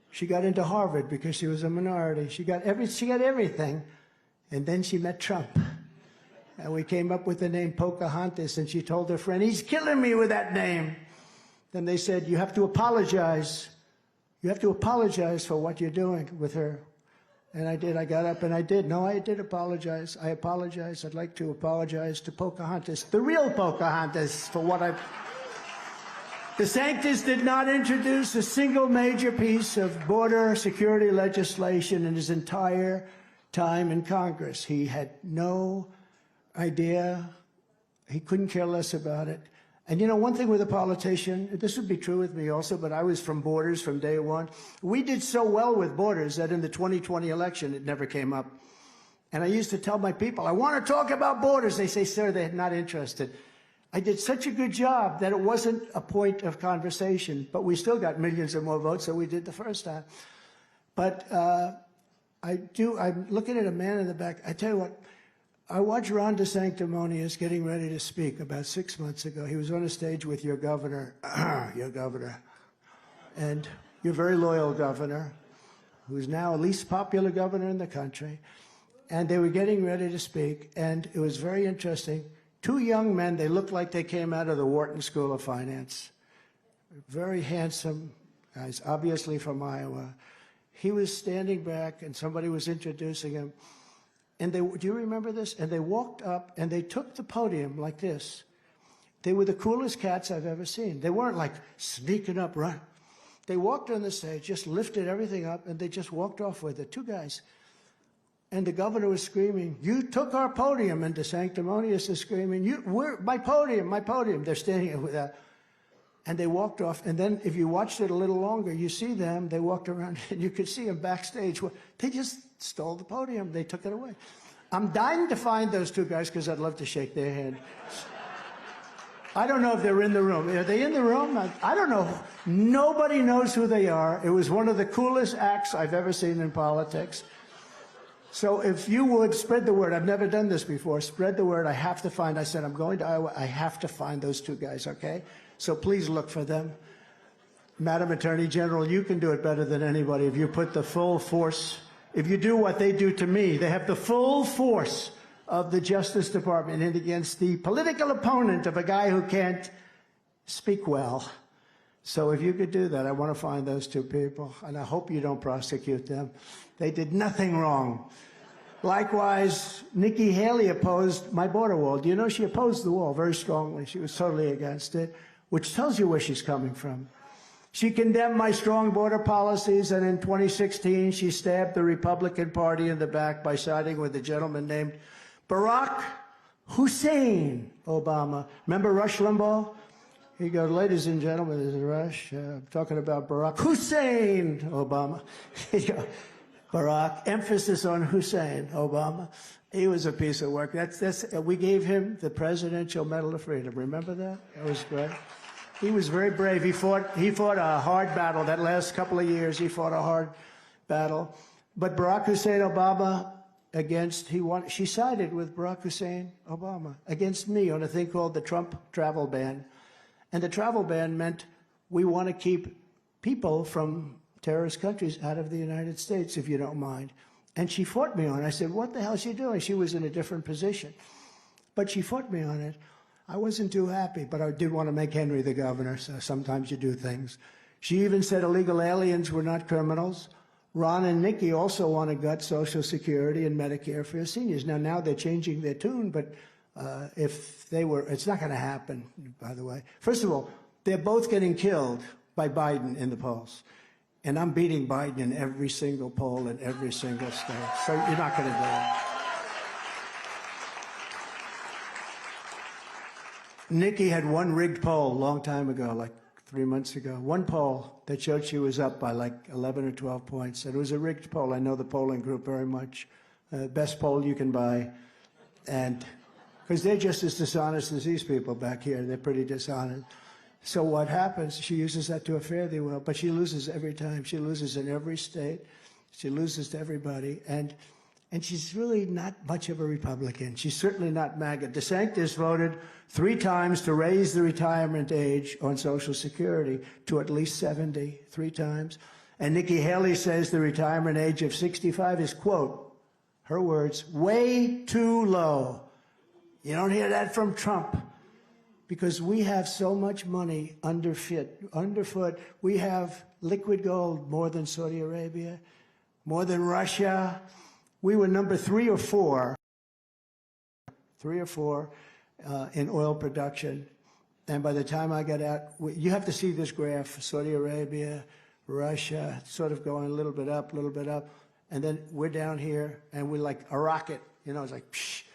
She got into Harvard because she was a minority. She got everything. And then she met Trump. And we came up with the name Pocahontas, and she told her friend, he's killing me with that name. Then they said, you have to apologize. You have to apologize for what you're doing with her. And I did. I got up and I did. No, I did apologize. I apologize. I'd like to apologize to Pocahontas, the real Pocahontas, for what I've... DeSantis did not introduce a single major piece of border security legislation in his entire time in Congress. He had no idea. He couldn't care less about it. And you know, one thing with a politician, this would be true with me also, but I was from borders from day one. We did so well with borders that in the 2020 election, it never came up. And I used to tell my people, I want to talk about borders. They say, sir, they're not interested. I did such a good job that it wasn't a point of conversation, but we still got millions of more votes than we did the first time. But I'm looking at a man in the back. I tell you what, I watched Ron DeSanctimonious getting ready to speak about 6 months ago. He was on a stage with your governor, and your very loyal governor, who's now the least popular governor in the country. And they were getting ready to speak, and it was very interesting. Two young men, they looked like they came out of the Wharton School of Finance. Very handsome guys, obviously from Iowa. He was standing back, and somebody was introducing him. And do you remember this? And they walked up and they took the podium like this. They were the coolest cats I've ever seen. They weren't like sneaking up, right? They walked on the stage, just lifted everything up, and they just walked off with it, two guys. And the governor was screaming, you took our podium. And DeSanctimonious is screaming, my podium, my podium. They're standing with that. And they walked off. And then if you watched it a little longer, you see them, they walked around, and you could see them backstage. They just stole the podium. They took it away. I'm dying to find those two guys because I'd love to shake their hand. I don't know if they're in the room. Are they in the room? I don't know. Nobody knows who they are. It was one of the coolest acts I've ever seen in politics. So if you would spread the word, I've never done this before, spread the word. I have to find, I said, I'm going to Iowa. I have to find those two guys, okay? So please look for them. Madam Attorney General, you can do it better than anybody if you put the full force. If you do what they do to me, they have the full force of the Justice Department and against the political opponent of a guy who can't speak well. So if you could do that, I want to find those two people, and I hope you don't prosecute them. They did nothing wrong. Likewise, Nikki Haley opposed my border wall. Do you know she opposed the wall very strongly? She was totally against it, which tells you where she's coming from. She condemned my strong border policies, and in 2016, she stabbed the Republican Party in the back by siding with a gentleman named Barack Hussein Obama. Remember Rush Limbaugh? He goes, ladies and gentlemen, this is Rush. I'm talking about Barack Hussein Obama. Barack, emphasis on Hussein Obama. He was a piece of work. We gave him the Presidential Medal of Freedom. Remember that? That was great. He was very brave. He fought a hard battle. That last couple of years, he fought a hard battle. But Barack Hussein Obama, she sided with Barack Hussein Obama against me on a thing called the Trump travel ban. And the travel ban meant we want to keep people from terrorist countries out of the United States, if you don't mind. And she fought me on it. I said, what the hell is she doing? She was in a different position. But she fought me on it. I wasn't too happy, but I did want to make Henry the governor, so sometimes you do things. She even said illegal aliens were not criminals. Ron and Nikki also want to gut Social Security and Medicare for seniors. Now they're changing their tune, but if they were, it's not going to happen, by the way. First of all, they're both getting killed by Biden in the polls. And I'm beating Biden in every single poll in every single state. So you're not going to do it. Nikki had one rigged poll a long time ago, like 3 months ago. One poll that showed she was up by like 11 or 12 points. And it was a rigged poll. I know the polling group very much. Best poll you can buy. And because they're just as dishonest as these people back here. They're pretty dishonest. So what happens, she uses that to a fairly well, but she loses every time. She loses in every state. She loses to everybody. And she's really not much of a Republican. She's certainly not MAGA. DeSantis voted 3 times to raise the retirement age on Social Security to at least 70, 3 times. And Nikki Haley says the retirement age of 65 is, quote, her words, way too low. You don't hear that from Trump. Because we have so much money underfoot. We have liquid gold more than Saudi Arabia, more than Russia. We were number 3 or 4 in oil production. And by the time I got out, you have to see this graph, Saudi Arabia, Russia, sort of going a little bit up. And then we're down here, and we're like a rocket. You know, it's like, psh.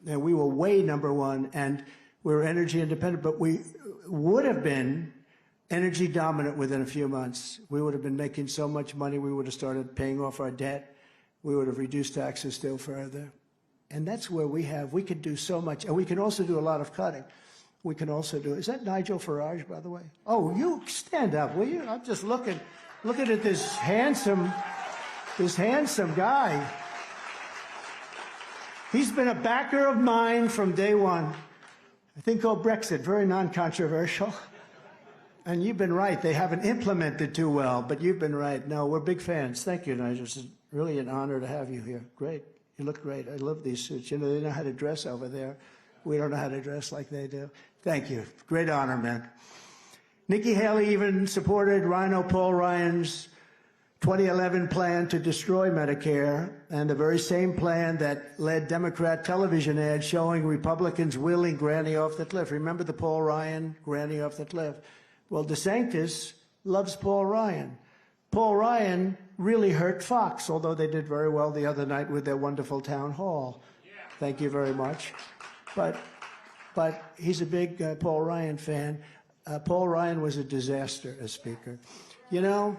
And we were way number 1. And we're energy independent, but we would have been energy dominant within a few months. We would have been making so much money, we would have started paying off our debt. We would have reduced taxes still further. And that's where we could do so much. And we can also do a lot of cutting. We can also do, is that Nigel Farage, by the way? Oh, you stand up, will you? I'm just looking at this handsome guy. He's been a backer of mine from day one. A thing called Brexit, very non-controversial. And you've been right. They haven't implemented too well, but you've been right. No, we're big fans. Thank you, Nigel. It's really an honor to have you here. Great. You look great. I love these suits. You know, they know how to dress over there. We don't know how to dress like they do. Thank you. Great honor, man. Nikki Haley even supported Rhino Paul Ryan's 2011 plan to destroy Medicare, and the very same plan that led Democrat television ads showing Republicans wheeling Granny off the cliff. Remember the Paul Ryan, Granny off the cliff? Well, DeSantis loves Paul Ryan. Paul Ryan really hurt Fox, although they did very well the other night with their wonderful town hall. Yeah. Thank you very much. But he's a big Paul Ryan fan. Paul Ryan was a disaster as Speaker. You know,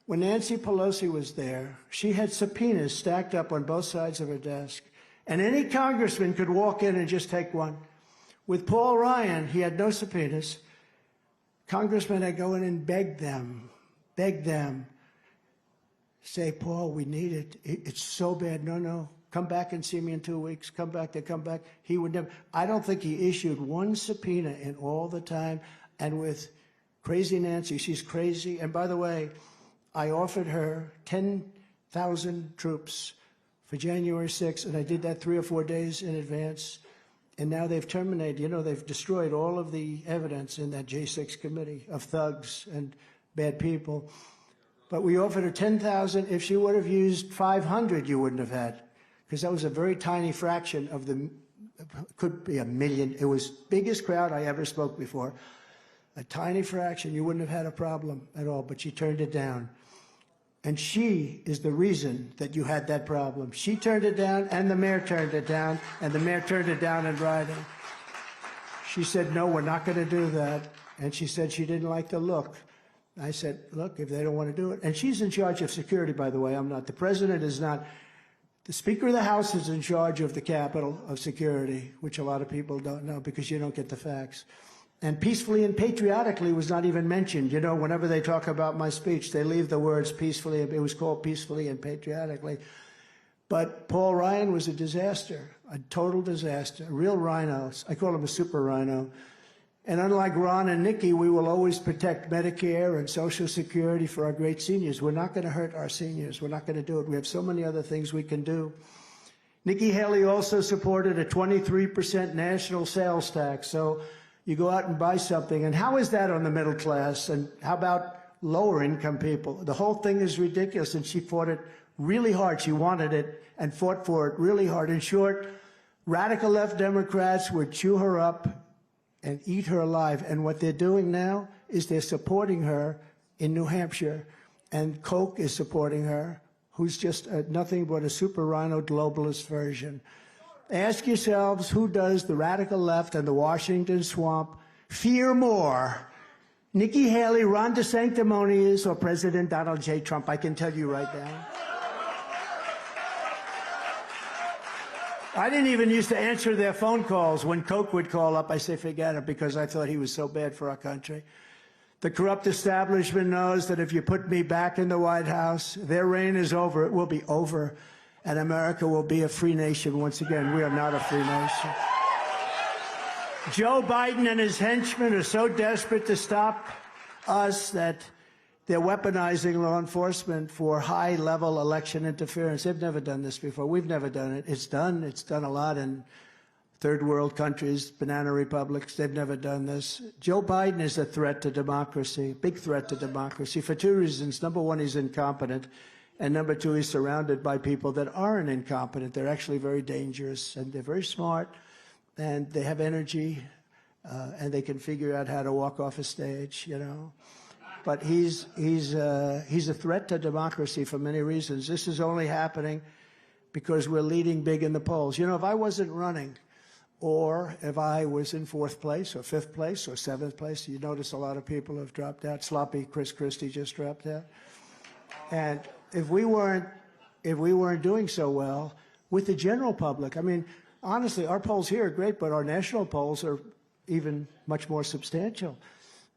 when Nancy Pelosi was there, she had subpoenas stacked up on both sides of her desk, and any congressman could walk in and just take one. With Paul Ryan, he had no subpoenas. Congressmen had to go in and beg them, say, Paul, we need it. It's so bad. No, come back and see me in 2 weeks. Come back. He would never. I don't think he issued one subpoena in all the time. And with crazy Nancy, she's crazy. And by the way, I offered her 10,000 troops for January 6th, and I did that 3 or 4 days in advance. And now they've terminated, you know, they've destroyed all of the evidence in that J6 committee of thugs and bad people. But we offered her 10,000. If she would have used 500, you wouldn't have had, because that was a very tiny fraction of the, could be 1 million. It was biggest crowd I ever spoke before. A tiny fraction, you wouldn't have had a problem at all, but she turned it down. And she is the reason that you had that problem. She turned it down, and the mayor turned it down, and the mayor turned it down in writing. She said, no, we're not going to do that. And she said she didn't like the look. I said, look, if they don't want to do it. And she's in charge of security, by the way. I'm not. The president is not. The Speaker of the House is in charge of the Capitol of security, which a lot of people don't know because you don't get the facts. And peacefully and patriotically was not even mentioned. You know, whenever they talk about my speech, they leave the words peacefully. It was called peacefully and patriotically. But Paul Ryan was a disaster, a total disaster, a real rhino. I call him a super rhino. And unlike Ron and Nikki, we will always protect Medicare and Social Security for our great seniors. We're not going to hurt our seniors. We're not going to do it. We have so many other things we can do. Nikki Haley also supported a 23% national sales tax. So you go out and buy something, and how is that on the middle class? And how about lower income people? The whole thing is ridiculous, and she fought it really hard. She wanted it and fought for it really hard. In short, Radical left Democrats would chew her up and eat her alive. And what they're doing now is they're supporting her in New Hampshire. And Koch is supporting her, who's just nothing but a super rhino globalist version. Ask yourselves, who does the radical left and the Washington swamp fear more? Nikki Haley, Ron DeSanctimonious, or President Donald J. Trump? I can tell you right now. I didn't even used to answer their phone calls. When Koch would call up, I say, forget it, because I thought he was so bad for our country. The corrupt establishment knows that if you put me back in the White House, their reign is over. It will be over. And America will be a free nation once again. We are not a free nation. Joe Biden and his henchmen are so desperate to stop us that they're weaponizing law enforcement for high-level election interference. They've never done this before. We've never done it. It's done. It's done a lot in third world countries, banana republics. They've never done this. Joe Biden is a threat to democracy, big threat to democracy, for two reasons. Number one, he's incompetent. And number two, he's surrounded by people that aren't incompetent. They're actually very dangerous, and they're very smart, and they have energy, and they can figure out how to walk off a stage, you know. But he's a threat to democracy for many reasons. This is only happening because we're leading big in the polls. You know, if I wasn't running, or if I was in fourth place or fifth place or seventh place, you notice a lot of people have dropped out. Sloppy Chris Christie just dropped out. And if we weren't doing so well with the general public, I mean, honestly, our polls here are great, but our national polls are even much more substantial.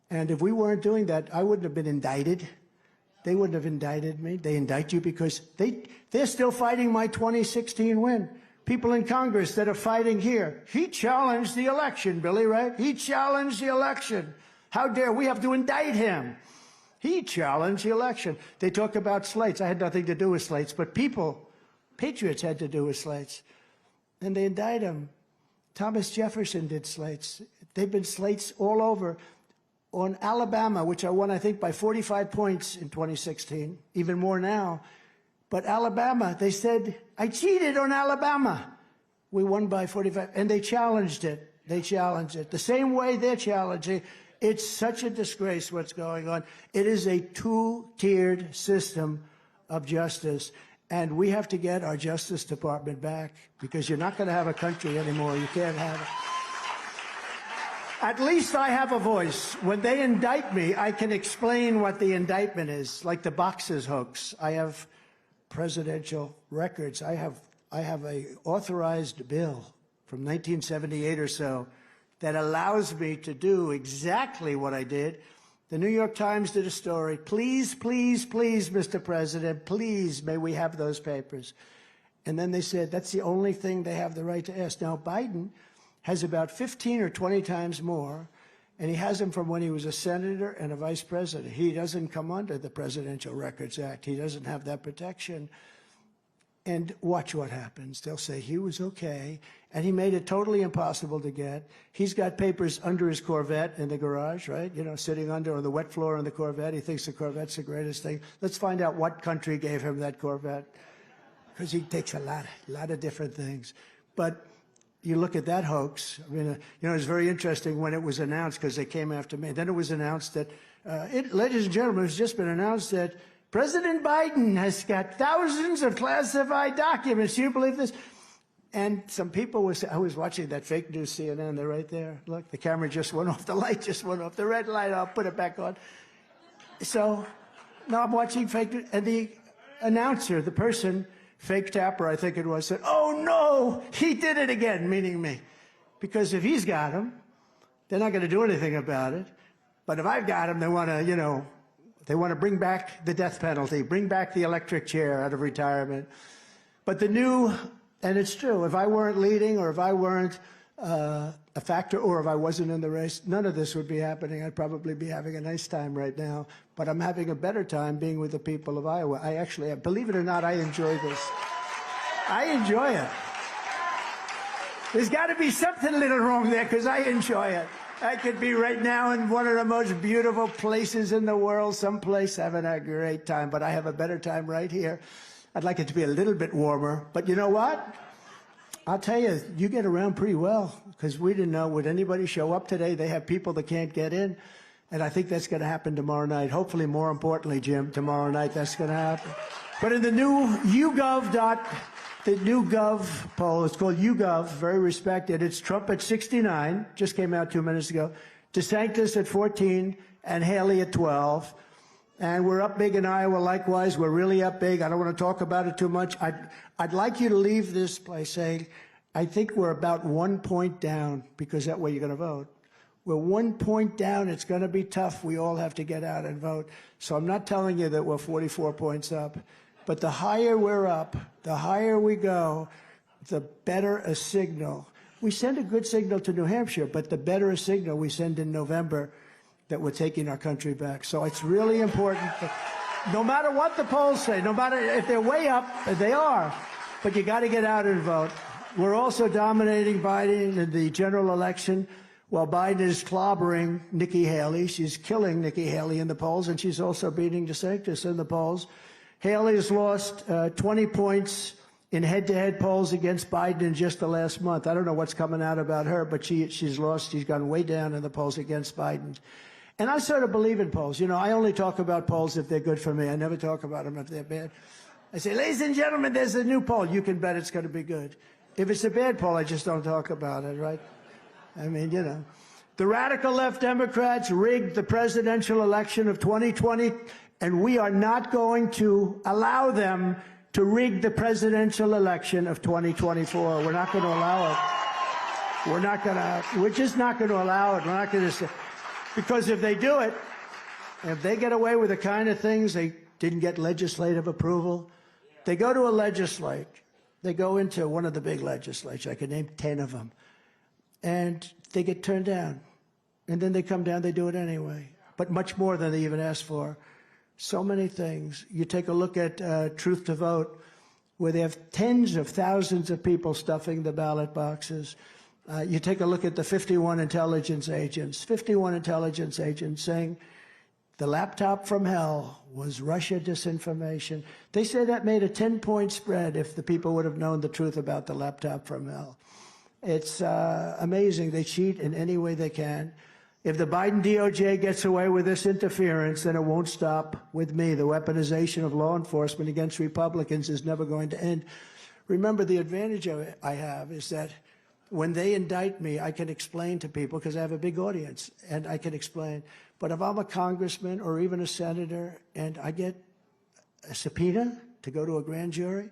And if we weren't doing that, I wouldn't have been indicted. They wouldn't have indicted me. They indict you because they're still fighting my 2016 win. People in Congress that are fighting here. He challenged the election, Billy, right? He challenged the election. How dare we have to indict him? He challenged the election. They talk about slates. I had nothing to do with slates, but patriots had to do with slates. And they indict him. Thomas Jefferson did slates. They've been slates all over. On Alabama, which I won, I think, by 45 points in 2016, even more now. But Alabama, they said, I cheated on Alabama. We won by 45, and they challenged it. They challenged it. The same way they're challenging. It's such a disgrace what's going on. It is a two-tiered system of justice, and we have to get our Justice Department back, because you're not going to have a country anymore. You can't have it. At least I have a voice. When they indict me, I can explain what the indictment is, like the boxes hoax. I have presidential records. I have a authorized bill from 1978 or so that allows me to do exactly what I did. The New York Times did a story. Please, please, please, Mr. President, please, may we have those papers. And then they said, that's the only thing they have the right to ask. Now, Biden has about 15 or 20 times more, and he has them from when he was a senator and a vice president. He doesn't come under the Presidential Records Act. He doesn't have that protection. And watch what happens. They'll say he was okay, and he made it totally impossible to get. He's got papers under his Corvette in the garage, right? You know, sitting under on the wet floor in the Corvette. He thinks the Corvette's the greatest thing. Let's find out what country gave him that Corvette, because he takes a lot of different things. But you look at that hoax. I mean, you know, it's very interesting when it was announced, because they came after me. Then it was announced that, ladies and gentlemen, it's just been announced that President Biden has got thousands of classified documents. Do you believe this? And some people were saying, I was watching that fake news CNN. They're right there. Look, the camera just went off. The light just went off. The red light, I'll put it back on. So now I'm watching fake news. And the announcer, the person, fake tapper, I think it was, said, oh, no, he did it again, meaning me. Because if he's got him, they're not going to do anything about it. But if I've got him, they want to, you know, they want to bring back the death penalty, bring back the electric chair out of retirement. But the new, and it's true, if I weren't leading, or if I weren't a factor, or if I wasn't in the race, none of this would be happening. I'd probably be having a nice time right now. But I'm having a better time being with the people of Iowa. I actually, believe it or not, I enjoy this. I enjoy it. There's got to be something a little wrong there, because I enjoy it. I could be right now in one of the most beautiful places in the world, someplace having a great time, but I have a better time right here. I'd like it to be a little bit warmer, but you know what? I'll tell you, you get around pretty well, because we didn't know, would anybody show up today? They have people that can't get in, and I think that's going to happen tomorrow night. Hopefully, more importantly, Jim, tomorrow night that's going to happen. But in the new the new Gov poll, it's called YouGov, very respected. It's Trump at 69, just came out 2 minutes ago, DeSantis at 14, and Haley at 12. And we're up big in Iowa, likewise. We're really up big. I don't want to talk about it too much. I'd like you to leave this place saying, I think we're about 1 point down, because that way you're going to vote. We're 1 point down. It's going to be tough. We all have to get out and vote. So I'm not telling you that we're 44 points up. But the higher we're up, the higher we go, the better a signal. We send a good signal to New Hampshire, but the better a signal we send in November that we're taking our country back. So it's really important that, no matter what the polls say, no matter if they're way up, they are, but you got to get out and vote. We're also dominating Biden in the general election, while Biden is clobbering Nikki Haley. She's killing Nikki Haley in the polls, and she's also beating DeSantis in the polls. Haley has lost 20 points in head-to-head polls against Biden in just the last month. I don't know what's coming out about her, but she's lost. She's gone way down in the polls against Biden. And I sort of believe in polls. You know, I only talk about polls if they're good for me. I never talk about them if they're bad. I say, ladies and gentlemen, there's a new poll. You can bet it's going to be good. If it's a bad poll, I just don't talk about it, right? I mean, you know. The radical left Democrats rigged the presidential election of 2020, and we are not going to allow them to rig the presidential election of 2024. We're not going to allow it. We're just not going to allow it. We're not going to say, because if they do it, if they get away with the kind of things, they didn't get legislative approval, they go to a legislature, they go into one of the big legislatures, I could name 10 of them, and they get turned down. And then they come down, they do it anyway, but much more than they even asked for. So many things. You take a look at Truth to Vote, where they have tens of thousands of people stuffing the ballot boxes. You take a look at the 51 intelligence agents saying the laptop from hell was Russia disinformation. They say that made a 10-point spread if the people would have known the truth about the laptop from hell. It's amazing. They cheat in any way they can. If the Biden DOJ gets away with this interference, then it won't stop with me. The weaponization of law enforcement against Republicans is never going to end. Remember, the advantage I have is that when they indict me, I can explain to people, because I have a big audience, and I can explain. But if I'm a congressman or even a senator and I get a subpoena to go to a grand jury,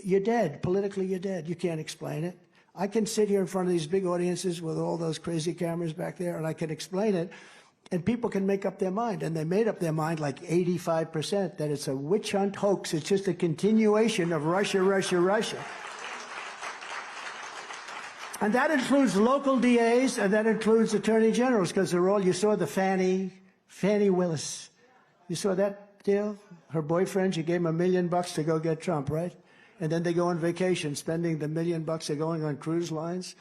you're dead. Politically, you're dead. You can't explain it. I can sit here in front of these big audiences with all those crazy cameras back there, and I can explain it, and people can make up their mind. And they made up their mind like 85% that it's a witch hunt hoax. It's just a continuation of Russia, Russia, Russia. And that includes local DAs, and that includes attorney generals, because they're all, you saw the Fannie Willis. You saw that deal? Her boyfriend, she gave him $1 million to go get Trump, right? And then they go on vacation, spending the $1 million they're going on cruise lines.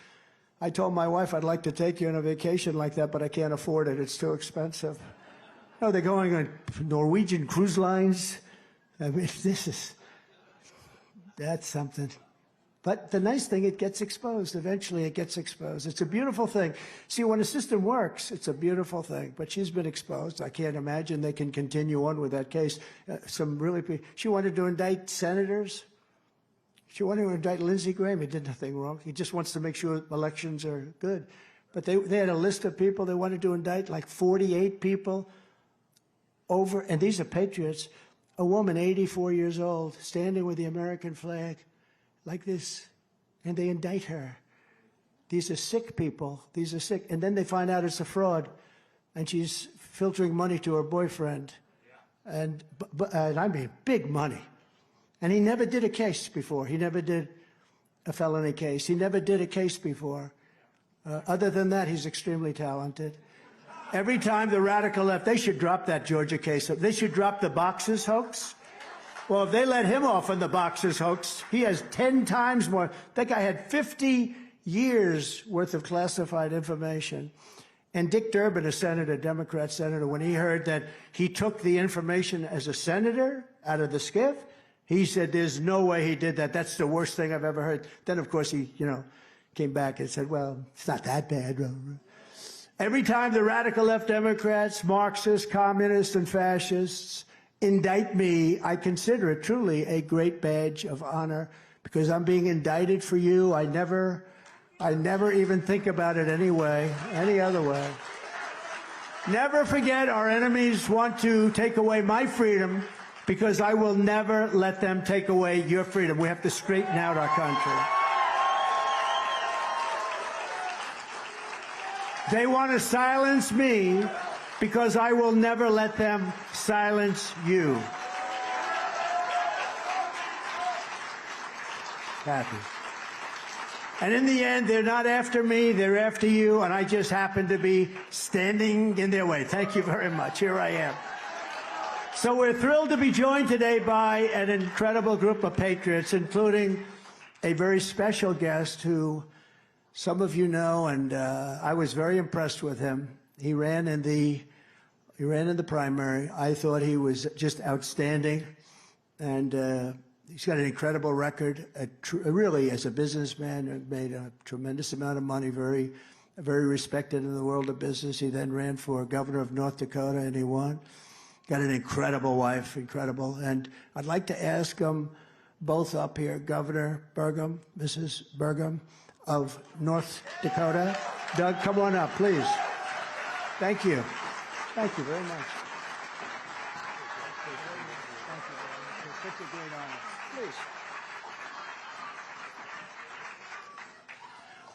I told my wife, I'd like to take you on a vacation like that, but I can't afford it. It's too expensive. No, they're going on Norwegian cruise lines. I mean, that's something. But the nice thing, it gets exposed. Eventually, it gets exposed. It's a beautiful thing. See, when a system works, it's a beautiful thing. But she's been exposed. I can't imagine they can continue on with that case. She wanted to indict senators. She wanted to indict Lindsey Graham. He did nothing wrong. He just wants to make sure elections are good. But they had a list of people they wanted to indict, like 48 people over, and these are patriots, a woman 84 years old, standing with the American flag like this, and they indict her. These are sick people. These are sick. And then they find out it's a fraud, and she's filtering money to her boyfriend. And I mean, big money. And he never did a case before. He never did a felony case. He never did a case before. Other than that, he's extremely talented. Every time the radical left, they should drop that Georgia case. They should drop the boxes hoax. Well, if they let him off on the boxes hoax, he has 10 times more. That guy had 50 years worth of classified information. And Dick Durbin, a senator, Democrat senator, when he heard that he took the information as a senator out of the SCIF, He said, there's no way he did that. That's the worst thing I've ever heard. Then, of course, he, came back and said, well, it's not that bad. Every time the radical left Democrats, Marxists, communists, and fascists indict me, I consider it truly a great badge of honor because I'm being indicted for you. I never even think about it any other way. Never forget our enemies want to take away my freedom because I will never let them take away your freedom. We have to straighten out our country. They want to silence me because I will never let them silence you. Happy. And in the end, they're not after me, they're after you, and I just happen to be standing in their way. Thank you very much. Here I am. So we're thrilled to be joined today by an incredible group of patriots, including a very special guest who some of you know, and I was very impressed with him. He ran in the primary. I thought he was just outstanding, and he's got an incredible record. Really, as a businessman, made a tremendous amount of money. Very respected in the world of business. He then ran for governor of North Dakota, and he won. Got an incredible wife, incredible. And I'd like to ask them both up here, Governor Burgum, Mrs. Burgum of North Dakota. Doug, come on up, please. Thank you. Thank you very much. Thank you very much. It's such a great honor. Please.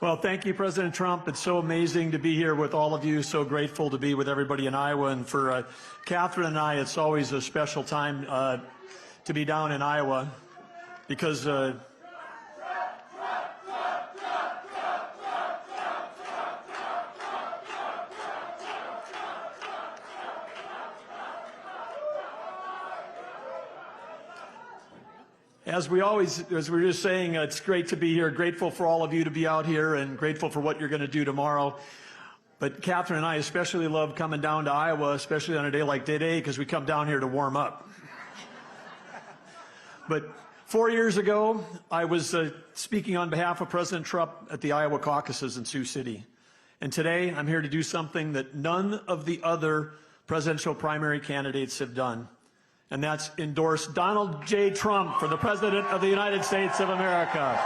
Well, thank you, President Trump. It's so amazing to be here with all of you. So grateful to be with everybody in Iowa. And for Catherine and I, it's always a special time to be down in Iowa because as we were just saying, it's great to be here. Grateful for all of you to be out here and grateful for what you're going to do tomorrow. But Catherine and I especially love coming down to Iowa, especially on a day like today, because we come down here to warm up. But 4 years ago, I was speaking on behalf of President Trump at the Iowa caucuses in Sioux City. And today, I'm here to do something that none of the other presidential primary candidates have done. And that's endorse Donald J. Trump for the President of the United States of America.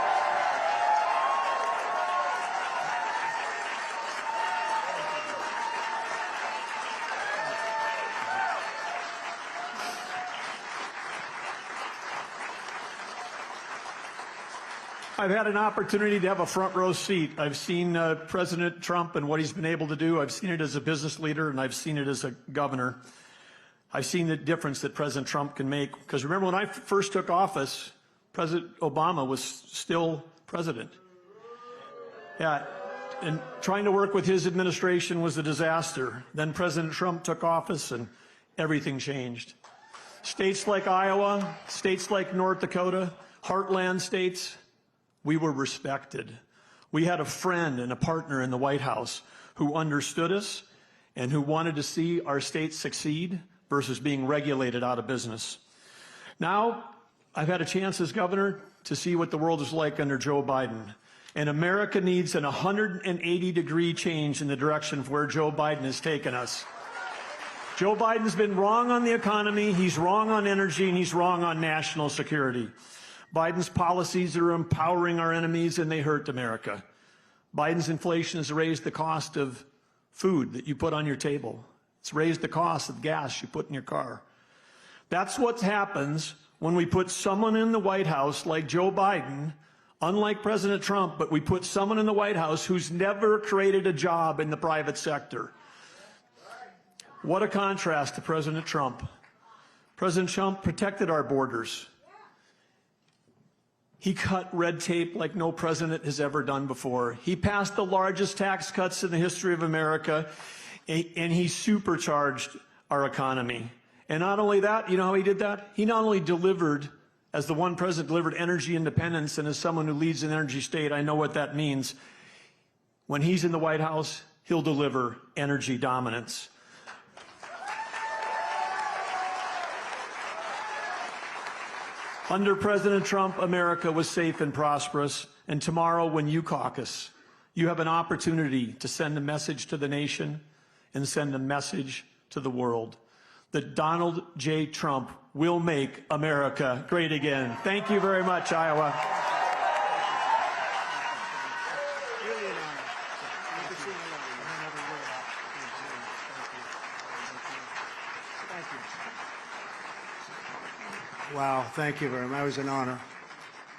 I've had an opportunity to have a front row seat. I've seen President Trump and what he's been able to do. I've seen it as a business leader, and I've seen it as a governor. I've seen the difference that President Trump can make. Because remember, when I first took office, President Obama was still president. Yeah, and trying to work with his administration was a disaster. Then President Trump took office, and everything changed. States like Iowa, states like North Dakota, heartland states, we were respected. We had a friend and a partner in the White House who understood us and who wanted to see our states succeed versus being regulated out of business. Now, I've had a chance as governor to see what the world is like under Joe Biden. And America needs an 180-degree change in the direction of where Joe Biden has taken us. Joe Biden's been wrong on the economy, he's wrong on energy, and he's wrong on national security. Biden's policies are empowering our enemies, and they hurt America. Biden's inflation has raised the cost of food that you put on your table. It's raised the cost of gas you put in your car. That's what happens when we put someone in the White House like Joe Biden, unlike President Trump, but we put someone in the White House who's never created a job in the private sector. What a contrast to President Trump. President Trump protected our borders. He cut red tape like no president has ever done before. He passed the largest tax cuts in the history of America, and he supercharged our economy. And not only that, you know how he did that? He not only delivered, as the one president delivered energy independence, and as someone who leads an energy state, I know what that means. When he's in the White House, he'll deliver energy dominance. Under President Trump, America was safe and prosperous, and tomorrow when you caucus, you have an opportunity to send a message to the nation and send a message to the world that Donald J. Trump will make America great again. Thank you very much, Iowa. Wow, thank you very much. That was an honor.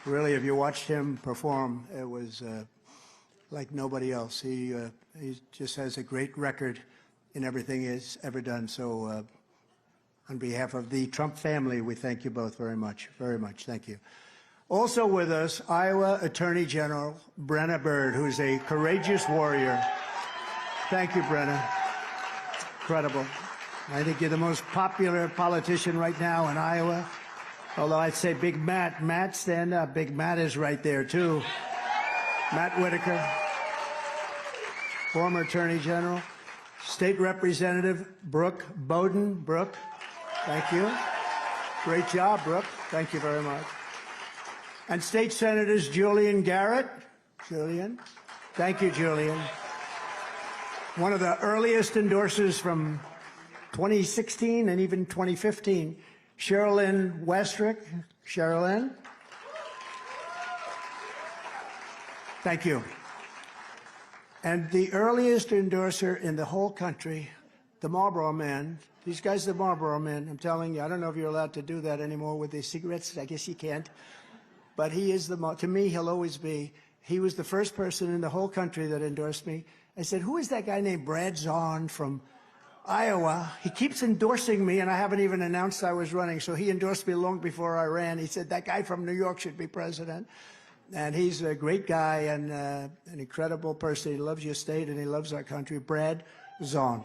Really, if you watched him perform, it was like nobody else. He just has a great record in everything he's ever done. So on behalf of the Trump family, we thank you both very much. Very much. Thank you. Also with us, Iowa Attorney General Brenna Bird, who's a courageous warrior. Thank you, Brenna. Incredible. I think you're the most popular politician right now in Iowa. Although I'd say Big Matt. Matt, stand up. Big Matt is right there, too. Matt Whitaker, former Attorney General. State Representative Brooke Bowden. Brooke, thank you. Great job, Brooke. Thank you very much. And State Senators Julian Garrett. Julian. Thank you, Julian. One of the earliest endorsers from 2016 and even 2015. Sherilyn Westrick. Sherilyn. Thank you. And the earliest endorser in the whole country, the Marlboro Man. These guys are the Marlboro Men. I'm telling you, I don't know if you're allowed to do that anymore with the cigarettes. I guess you can't. But he is to me, he'll always be. He was the first person in the whole country that endorsed me. I said, who is that guy named Brad Zahn from Iowa? He keeps endorsing me, and I haven't even announced I was running. So he endorsed me long before I ran. He said, that guy from New York should be president. And he's a great guy and an incredible person. He loves your state and he loves our country. Brad Zahn.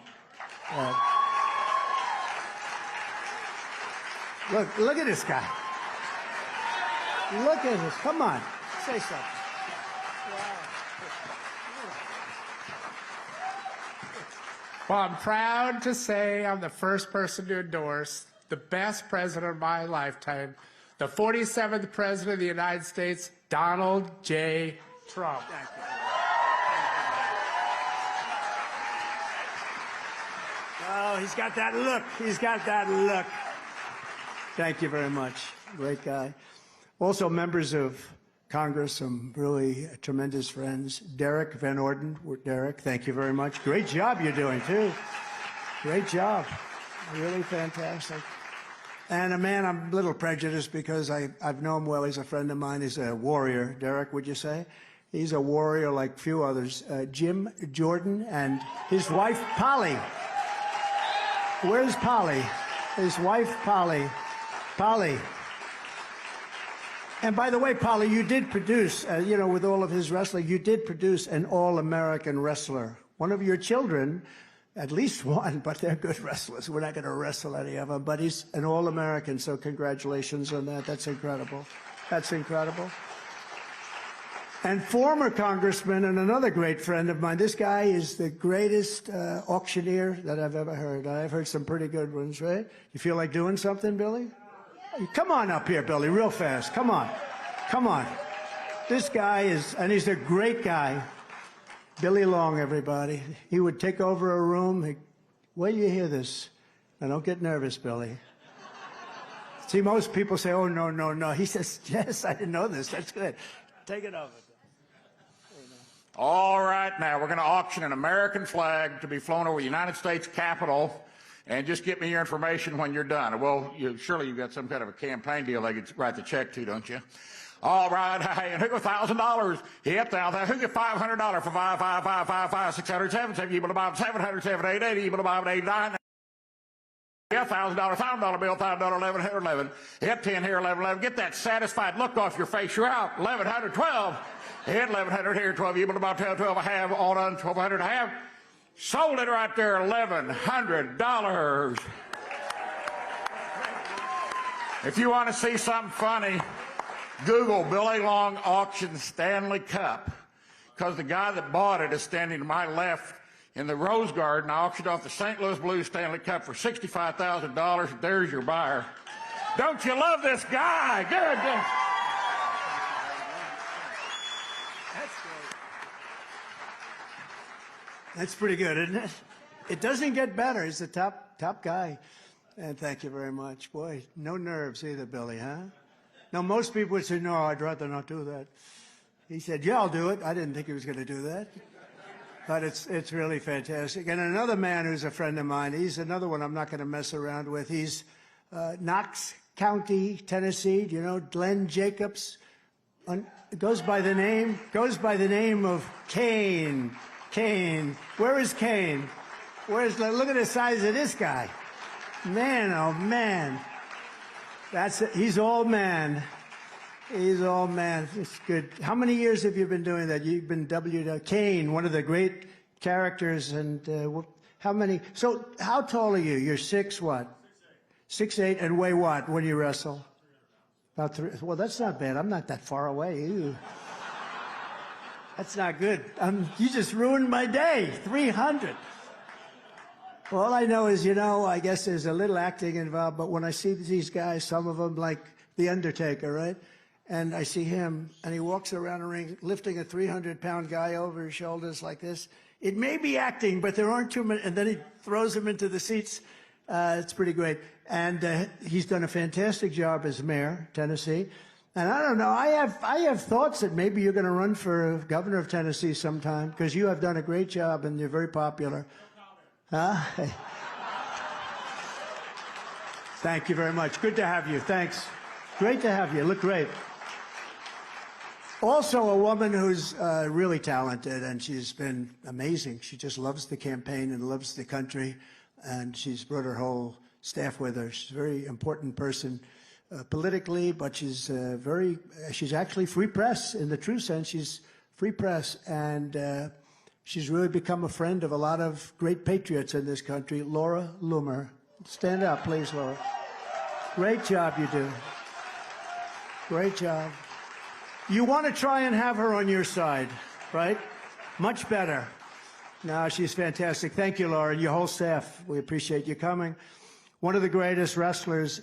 Look at this guy. Look at this. Come on. Say something. Well, I'm proud to say I'm the first person to endorse the best president of my lifetime, the 47th President of the United States, Donald J. Trump. Thank you. Oh, he's got that look. He's got that look. Thank you very much. Great guy. Also, members of Congress, some really tremendous friends. Derek Van Orden. Derek, thank you very much. Great job you're doing, too. Great job. Really fantastic. And a man I'm a little prejudiced because I've known him well. He's a friend of mine. He's a warrior. Derek, would you say? He's a warrior like few others. Jim Jordan and his wife, Polly. Where's Polly? His wife, Polly. Polly. And by the way, Polly, you did produce, with all of his wrestling, you did produce an all-American wrestler. One of your children, at least one, but they're good wrestlers. We're not going to wrestle any of them, but he's an all-American, so congratulations on that. That's incredible. That's incredible. And former congressman and another great friend of mine. This guy is the greatest auctioneer that I've ever heard. I've heard some pretty good ones, right? You feel like doing something, Billy? Come on up here, Billy, real fast. Come on. Come on. This guy and he's a great guy. Billy Long, everybody. He would take over a room. Wait till you hear this. Now, don't get nervous, Billy. See, most people say, oh, no, no, no. He says, yes, I didn't know this. That's good. Take it over. All right, now we're going to auction an American flag to be flown over the United States Capitol. And just get me your information when you're done. Well, surely you've got some kind of a campaign deal they could write the check to, don't you? All right, hey, and who got $1,000? Yep, who get $500 for 5, 5, 5, 5, 5, 600, 7, 7, you will buy 700, 7, 8, 80, you will buy 89. Yeah, $1,000, $1,000 bill, $5, 1100, 11. Yep, 10 here, 11, 11. Get that satisfied look off your face. You're out. 1100, 12. Hit 1100 here, 12. You will buy 12, 12 a half, all done, 1200 a half. Sold it right there, $1,100. If you want to see something funny, Google Billy Long auction Stanley Cup, because the guy that bought it is standing to my left in the Rose Garden. I auctioned off the St. Louis Blues Stanley Cup for $65,000. There's your buyer. Don't you love this guy? Good. That's pretty good, isn't it? It doesn't get better. He's the top guy. And thank you very much. Boy, no nerves either, Billy, huh? Now, most people would say, no, I'd rather not do that. He said, yeah, I'll do it. I didn't think he was going to do that. But it's really fantastic. And another man who's a friend of mine, he's another one I'm not going to mess around with. He's Knox County, Tennessee. Do you know Glenn Jacobs? Goes by the name of Kane. Kane. Where is Kane? Look at the size of this guy. Man, oh man. That's it. He's all man. He's all man. It's good. How many years have you been doing that? You've been Kane, one of the great characters. And how many? So how tall are you? You're 6 what? 6'8", and weigh what when you wrestle? About 3. Well, that's not bad. I'm not that far away. Ew. That's not good. You just ruined my day. 300. Well, all I know is, I guess there's a little acting involved, but when I see these guys, some of them like The Undertaker, right? And I see him, and he walks around the ring lifting a 300-pound guy over his shoulders like this. It may be acting, but there aren't too many. And then he throws him into the seats. It's pretty great. And he's done a fantastic job as mayor, Tennessee. And I don't know, I have thoughts that maybe you're going to run for governor of Tennessee sometime, because you have done a great job and you're very popular. Huh? Thank you very much. Good to have you. Thanks. Great to have you. Look great. Also a woman who's really talented, and she's been amazing. She just loves the campaign and loves the country, and she's brought her whole staff with her. She's a very important person. Politically, but she's actually free press in the true sense. She's free press, and she's really become a friend of a lot of great patriots in this country. Laura Loomer. Stand up, please, Laura. Great job you do. Great job. You want to try and have her on your side, right? Much better. No, she's fantastic. Thank you, Laura, and your whole staff. We appreciate you coming. One of the greatest wrestlers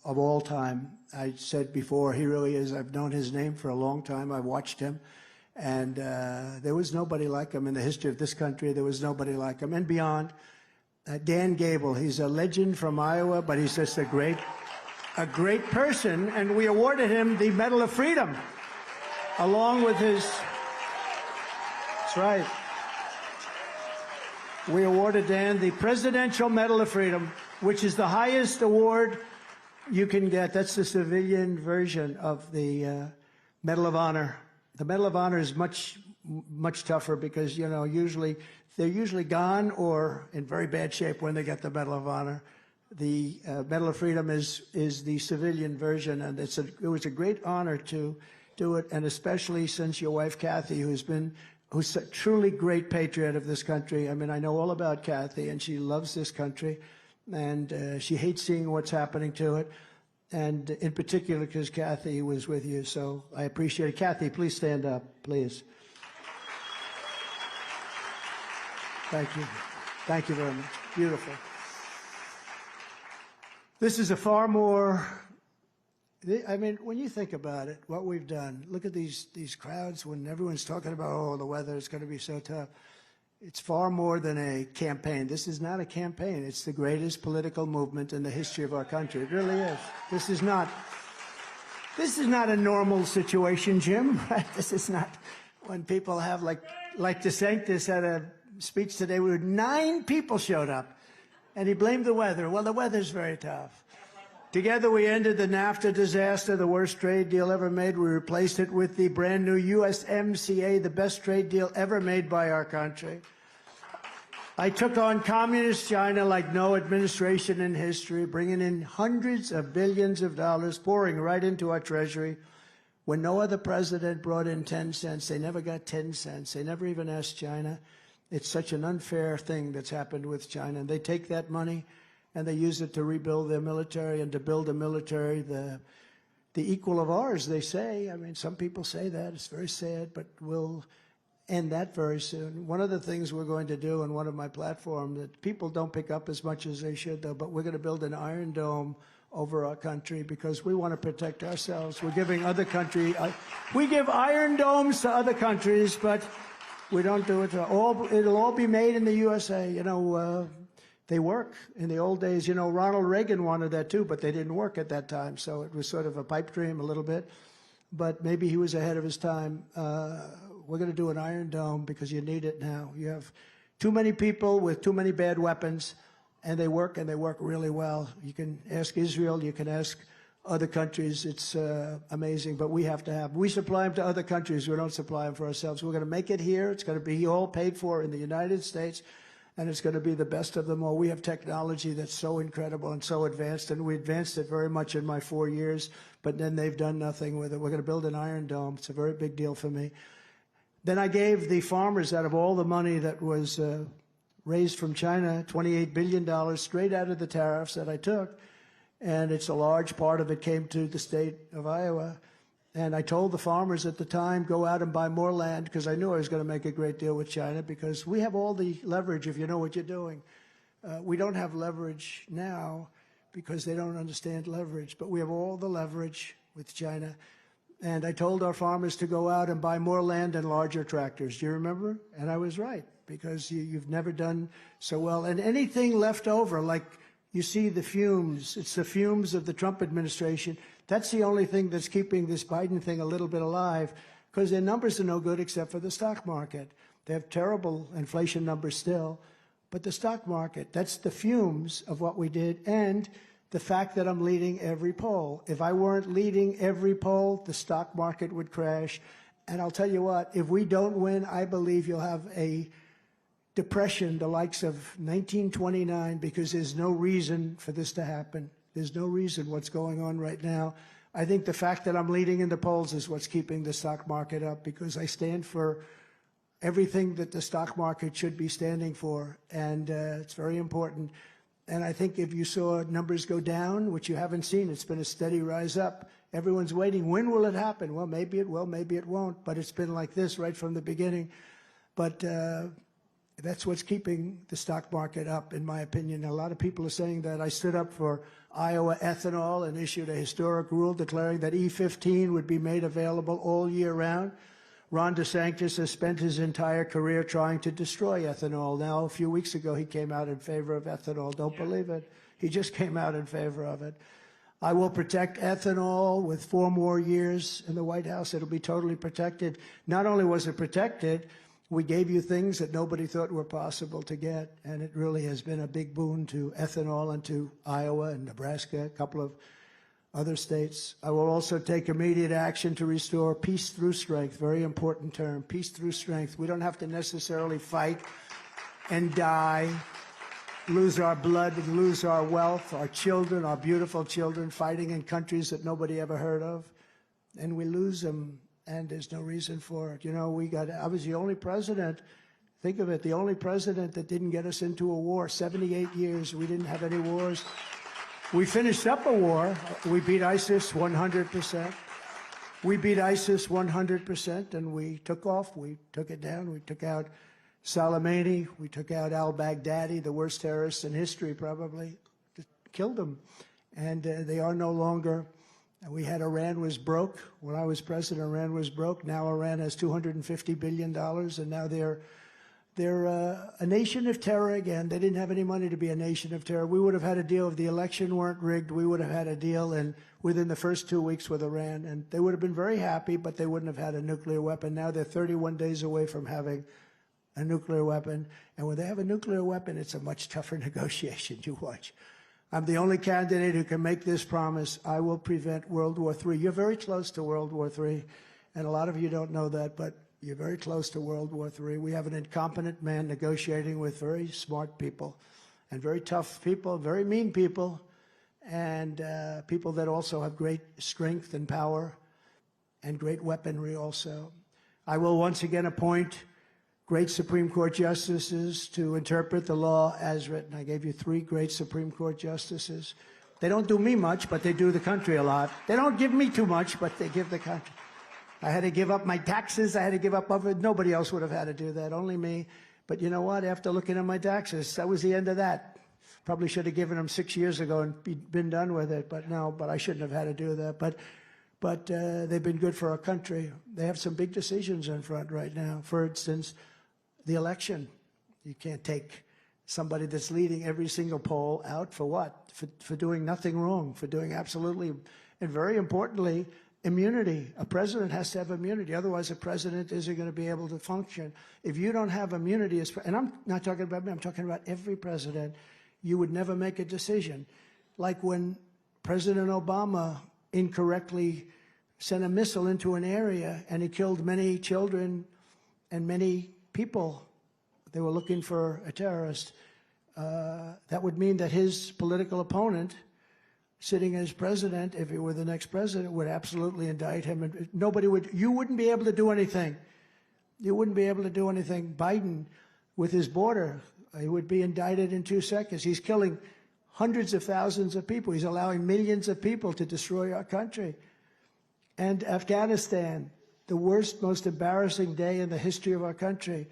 of all time. I said before, he really is. I've known his name for a long time. I watched him, and there was nobody like him in the history of this country. There was nobody like him, and beyond. Dan Gable, he's a legend from Iowa, but he's just a great person, and we awarded him the Medal of Freedom, along with his. That's right. We awarded Dan the Presidential Medal of Freedom, which is the highest award you can get. That's the civilian version of the Medal of Honor. The Medal of Honor is much tougher because, usually they're usually gone or in very bad shape when they get the Medal of Honor. The Medal of Freedom is the civilian version, and it was a great honor to do it, and especially since your wife Kathy, who's a truly great patriot of this country. I mean, I know all about Kathy, and she loves this country. And she hates seeing what's happening to it, and in particular because Kathy was with you, so I appreciate it. Kathy, please stand up, please. Thank you. Thank you very much. Beautiful. This is a far more, I mean, when you think about it, what we've done, look at these crowds when everyone's talking about, oh, the weather is going to be so tough. It's far more than a campaign. This is not a campaign. It's the greatest political movement in the history of our country. It really is. This is not a normal situation, Jim. Right? This is not when people have, like DeSantis had a speech today where 9 people showed up, and he blamed the weather. Well, the weather's very tough. Together we ended the NAFTA disaster, the worst trade deal ever made. We replaced it with the brand new USMCA, the best trade deal ever made by our country. I took on communist China like no administration in history, bringing in hundreds of billions of dollars, pouring right into our treasury. When no other president brought in 10 cents, they never got 10 cents. They never even asked China. It's such an unfair thing that's happened with China. And they take that money and they use it to rebuild their military and to build a military, the equal of ours, they say. I mean, some people say that. It's very sad, but we'll end that very soon. One of the things we're going to do on one of my platforms that people don't pick up as much as they should, though, but we're going to build an Iron Dome over our country because we want to protect ourselves. We're giving other countries, we give iron domes to other countries, but we don't do it to all. It'll all be made in the USA. You know, they work in the old days. You know, Ronald Reagan wanted that too, but they didn't work at that time. So it was sort of a pipe dream a little bit, but maybe he was ahead of his time. We're going to do an Iron Dome because you need it now. You have too many people with too many bad weapons, and they work really well. You can ask Israel, you can ask other countries. It's amazing, but we have to have. We supply them to other countries. We don't supply them for ourselves. We're going to make it here. It's going to be all paid for in the United States, and it's going to be the best of them all. We have technology that's so incredible and so advanced, and we advanced it very much in my 4 years, but then they've done nothing with it. We're going to build an Iron Dome. It's a very big deal for me. Then I gave the farmers, out of all the money that was raised from China, $28 billion straight out of the tariffs that I took, and it's a large part of it came to the state of Iowa. And I told the farmers at the time, go out and buy more land, because I knew I was going to make a great deal with China, because we have all the leverage if you know what you're doing. We don't have leverage now because they don't understand leverage, but we have all the leverage with China. And I told our farmers to go out and buy more land and larger tractors. Do you remember? And I was right, because you've never done so well. And anything left over, like you see the fumes, it's the fumes of the Trump administration. That's the only thing that's keeping this Biden thing a little bit alive, because their numbers are no good except for the stock market. They have terrible inflation numbers still, but the stock market, that's the fumes of what we did, and the fact that I'm leading every poll. If I weren't leading every poll, the stock market would crash. And I'll tell you what, if we don't win, I believe you'll have a depression the likes of 1929, because there's no reason for this to happen. There's no reason what's going on right now. I think the fact that I'm leading in the polls is what's keeping the stock market up, because I stand for everything that the stock market should be standing for, and it's very important. And I think if you saw numbers go down, which you haven't seen, it's been a steady rise up. Everyone's waiting. When will it happen? Well, maybe it will, maybe it won't. But it's been like this right from the beginning. But that's what's keeping the stock market up, in my opinion. A lot of people are saying that. I stood up for Iowa ethanol and issued a historic rule declaring that E15 would be made available all year round. Ron DeSantis has spent his entire career trying to destroy ethanol. Now, a few weeks ago, he came out in favor of ethanol. Don't believe it. He just came out in favor of it. I will protect ethanol with 4 more years in the White House. It'll be totally protected. Not only was it protected, we gave you things that nobody thought were possible to get, and it really has been a big boon to ethanol and to Iowa and Nebraska, a couple of other states. I will also take immediate action to restore peace through strength. Very important term, peace through strength. We don't have to necessarily fight and die, lose our blood and lose our wealth, our children, our beautiful children, fighting in countries that nobody ever heard of. And we lose them, and there's no reason for it. You know, I was the only president, think of it, the only president that didn't get us into a war. 78 years, we didn't have any wars. We finished up a war. We beat ISIS 100%. We beat ISIS 100%, and we took off. We took it down. We took out Soleimani. We took out al-Baghdadi, the worst terrorists in history, probably. Just killed them. And they are no longer. We had Iran was broke. When I was president, Iran was broke. Now Iran has $250 billion, and now they're a nation of terror again. They didn't have any money to be a nation of terror. We would have had a deal if the election weren't rigged. We would have had a deal within the first 2 weeks with Iran, and they would have been very happy, but they wouldn't have had a nuclear weapon. Now they're 31 days away from having a nuclear weapon, and when they have a nuclear weapon, it's a much tougher negotiation. You watch. I'm the only candidate who can make this promise. I will prevent World War III. You're very close to World War III, and a lot of you don't know that, but you're very close to World War III. We have an incompetent man negotiating with very smart people and very tough people, very mean people, and people that also have great strength and power and great weaponry also. I will once again appoint great Supreme Court justices to interpret the law as written. I gave you 3 great Supreme Court justices. They don't do me much, but they do the country a lot. They don't give me too much, but they give the country. I had to give up my taxes. I had to give up other. Nobody else would have had to do that, only me. But you know what? After looking at my taxes, that was the end of that. Probably should have given them 6 years ago and been done with it, but no, but I shouldn't have had to do that. But they've been good for our country. They have some big decisions in front right now. For instance, the election. You can't take somebody that's leading every single poll out for what? For doing nothing wrong, for doing absolutely, and very importantly, immunity. A president has to have immunity. Otherwise, a president isn't going to be able to function. If you don't have immunity, and I'm not talking about me, I'm talking about every president, you would never make a decision. Like when President Obama incorrectly sent a missile into an area and he killed many children and many people. They were looking for a terrorist. That would mean that his political opponent, sitting as president, if he were the next president, would absolutely indict him. And nobody would, you wouldn't be able to do anything. You wouldn't be able to do anything. Biden, with his border, he would be indicted in 2 seconds. He's killing hundreds of thousands of people. He's allowing millions of people to destroy our country. And Afghanistan, the worst, most embarrassing day in the history of our country.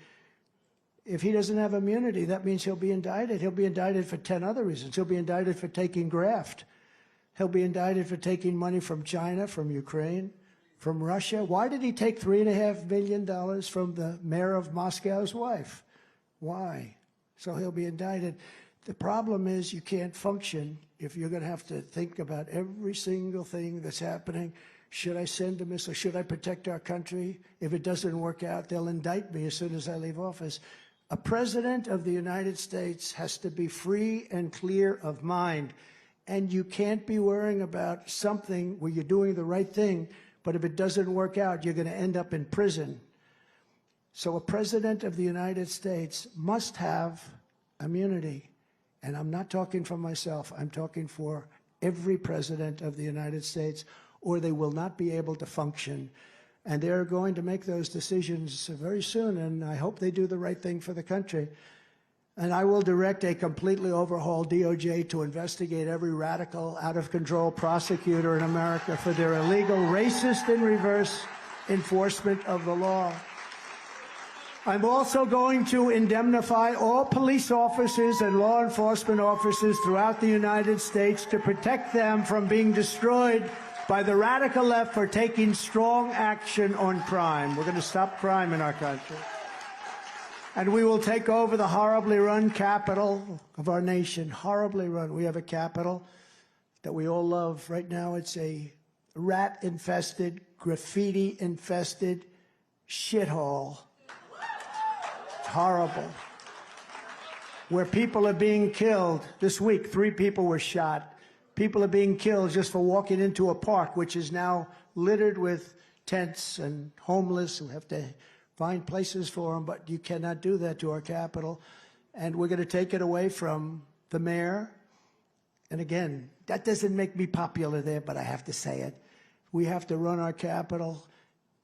If he doesn't have immunity, that means he'll be indicted. He'll be indicted for 10 other reasons. He'll be indicted for taking graft. He'll be indicted for taking money from China, from Ukraine, from Russia. Why did he take $3.5 million from the mayor of Moscow's wife? Why? So he'll be indicted. The problem is you can't function if you're going to have to think about every single thing that's happening. Should I send a missile? Should I protect our country? If it doesn't work out, they'll indict me as soon as I leave office. A president of the United States has to be free and clear of mind. And you can't be worrying about something where you're doing the right thing, but if it doesn't work out, you're going to end up in prison. So a president of the United States must have immunity. And I'm not talking for myself. I'm talking for every president of the United States, or they will not be able to function. And they're going to make those decisions very soon, and I hope they do the right thing for the country. And I will direct a completely overhauled DOJ to investigate every radical, out-of-control prosecutor in America for their illegal, racist, and reverse enforcement of the law. I'm also going to indemnify all police officers and law enforcement officers throughout the United States to protect them from being destroyed by the radical left for taking strong action on crime. We're going to stop crime in our country. And we will take over the horribly run capital of our nation. Horribly run. We have a capital that we all love. Right now it's a rat-infested, graffiti-infested shithole. It's horrible. Where people are being killed. This week, 3 people were shot. People are being killed just for walking into a park, which is now littered with tents and homeless who have to find places for them, but you cannot do that to our capital. And we're going to take it away from the mayor. And again, that doesn't make me popular there, but I have to say it. We have to run our capital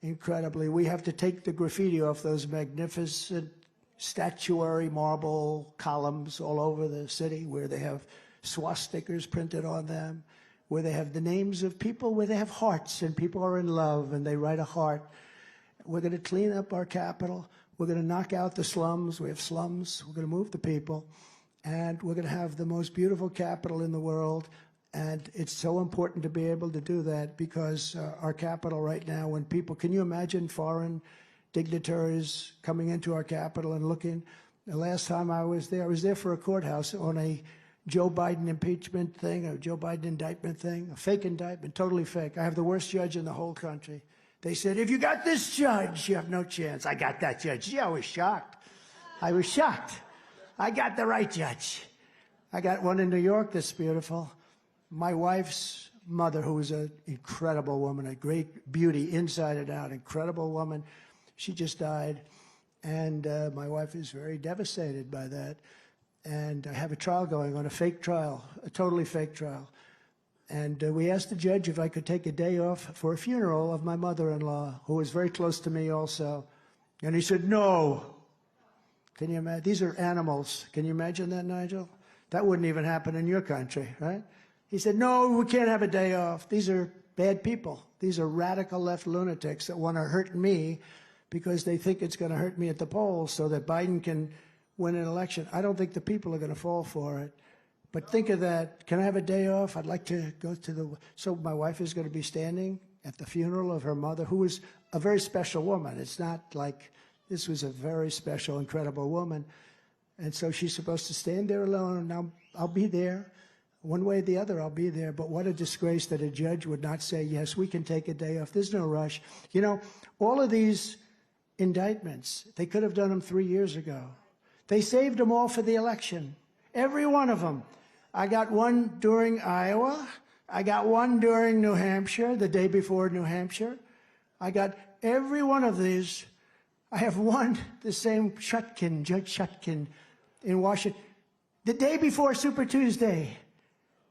incredibly. We have to take the graffiti off those magnificent statuary marble columns all over the city where they have swastikas printed on them, where they have the names of people, where they have hearts and people are in love and they write a heart. We're going to clean up our capital. We're going to knock out the slums. We have slums. We're going to move the people. And we're going to have the most beautiful capital in the world. And it's so important to be able to do that because our capital right now, when people, can you imagine foreign dignitaries coming into our capital and looking? The last time I was there for a courthouse on a Joe Biden impeachment thing, a Joe Biden indictment thing, a fake indictment, totally fake. I have the worst judge in the whole country. They said, if you got this judge, you have no chance. I got that judge. Yeah, I was shocked. I was shocked. I got the right judge. I got one in New York that's beautiful. My wife's mother, who was an incredible woman, a great beauty inside and out, incredible woman. She just died. And my wife is very devastated by that. And I have a trial going on, a fake trial, a totally fake trial. And we asked the judge if I could take a day off for a funeral of my mother-in-law, who was very close to me also. And he said, no. Can you imagine? These are animals. Can you imagine that, Nigel? That wouldn't even happen in your country, right? He said, no, we can't have a day off. These are bad people. These are radical left lunatics that want to hurt me because they think it's going to hurt me at the polls so that Biden can win an election. I don't think the people are going to fall for it. But think of that. Can I have a day off? I'd like to go to the... So my wife is going to be standing at the funeral of her mother, who was a very special woman. It's not like this was a very special, incredible woman. And so she's supposed to stand there alone. Now, I'll be there. One way or the other, I'll be there. But what a disgrace that a judge would not say, yes, we can take a day off. There's no rush. You know, all of these indictments, they could have done them 3 years ago. They saved them all for the election. Every one of them. I got one during Iowa. I got one during New Hampshire, the day before New Hampshire. I got every one of these. I have one, the same Shutkin, Judge Shutkin in Washington. The day before Super Tuesday,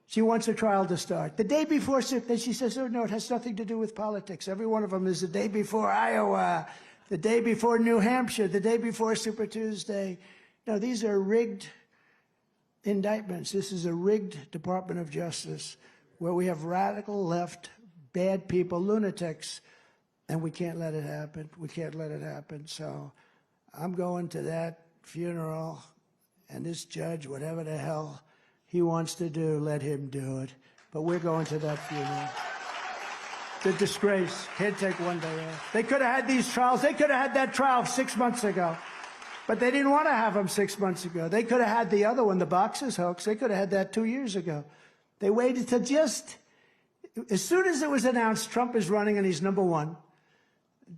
she wants her trial to start. The day before, then she says, oh, no, it has nothing to do with politics. Every one of them is the day before Iowa, the day before New Hampshire, the day before Super Tuesday. No, these are rigged indictments. This is a rigged Department of Justice where we have radical left, bad people, lunatics, and we can't let it happen. We can't let it happen. So I'm going to that funeral, and this judge, whatever the hell he wants to do, let him do it. But we're going to that funeral. The disgrace. Can't take one day off. They could have had these trials. They could have had that trial 6 months ago. But they didn't want to have them 6 months ago. They could have had the other one, the boxers hoax. They could have had that 2 years ago. They waited till just, as soon as it was announced Trump is running and he's number one,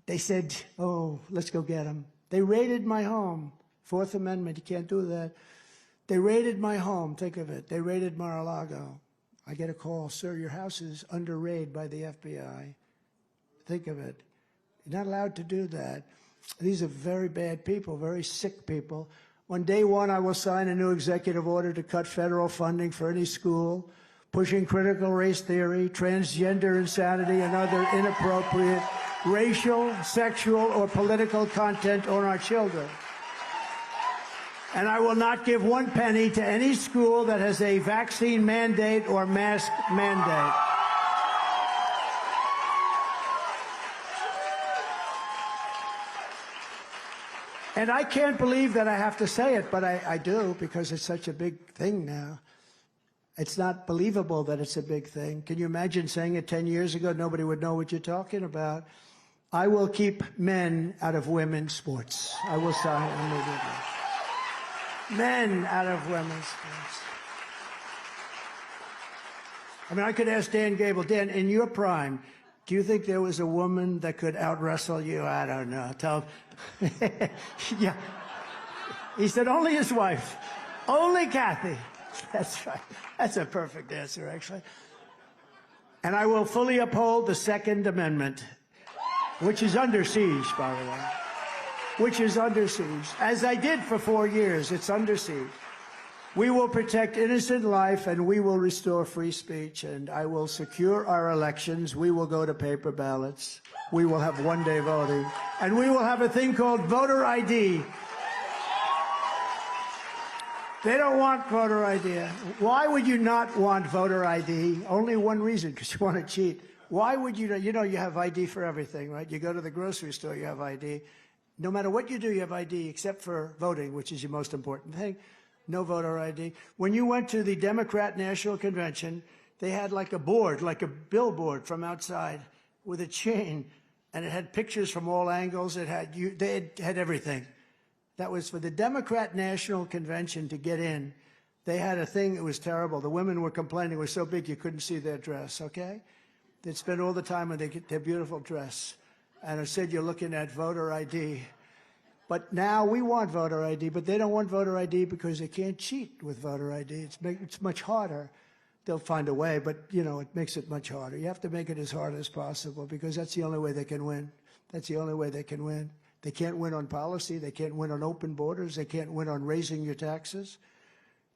they said, oh, let's go get him. They raided my home. Fourth Amendment, you can't do that. They raided my home, think of it. They raided Mar-a-Lago. I get a call, sir, your house is under raid by the FBI. Think of it. You're not allowed to do that. These are very bad people, very sick people. On day one, I will sign a new executive order to cut federal funding for any school pushing critical race theory, transgender insanity, and other inappropriate racial, sexual, or political content on our children. And I will not give 1 penny to any school that has a vaccine mandate or mask mandate. And I can't believe that I have to say it, but I do, because it's such a big thing now. It's not believable that it's a big thing. Can you imagine saying it 10 years ago? Nobody would know what you're talking about. I will keep men out of women's sports. I will sign immediately. Men out of women's sports. I mean, I could ask Dan Gable, Dan, in your prime, do you think there was a woman that could out-wrestle you? I don't know. Tell him. Yeah. He said only his wife. Only Kathy. That's right. That's a perfect answer, actually. And I will fully uphold the Second Amendment, which is under siege, by the way. Which is under siege. As I did for 4 years, it's under siege. We will protect innocent life, and we will restore free speech, and I will secure our elections. We will go to paper ballots. We will have one-day voting, and we will have a thing called voter ID. They don't want voter ID. Why would you not want voter ID? Only one reason, because you want to cheat. Why would you know, you have ID for everything, right? You go to the grocery store, you have ID. No matter what you do, you have ID, except for voting, which is your most important thing. No voter ID. When you went to the Democrat National Convention, they had like a board, like a billboard from outside with a chain, and it had pictures from all angles. It had they had everything. That was for the Democrat National Convention to get in. They had a thing that was terrible. The women were complaining it was so big you couldn't see their dress, okay? They'd spend all the time on their beautiful dress. And it said you're looking at voter ID. But now we want voter ID, but they don't want voter ID because they can't cheat with voter ID. It's much harder. They'll find a way, but, you know, it makes it much harder. You have to make it as hard as possible because that's the only way they can win. That's the only way they can win. They can't win on policy. They can't win on open borders. They can't win on raising your taxes.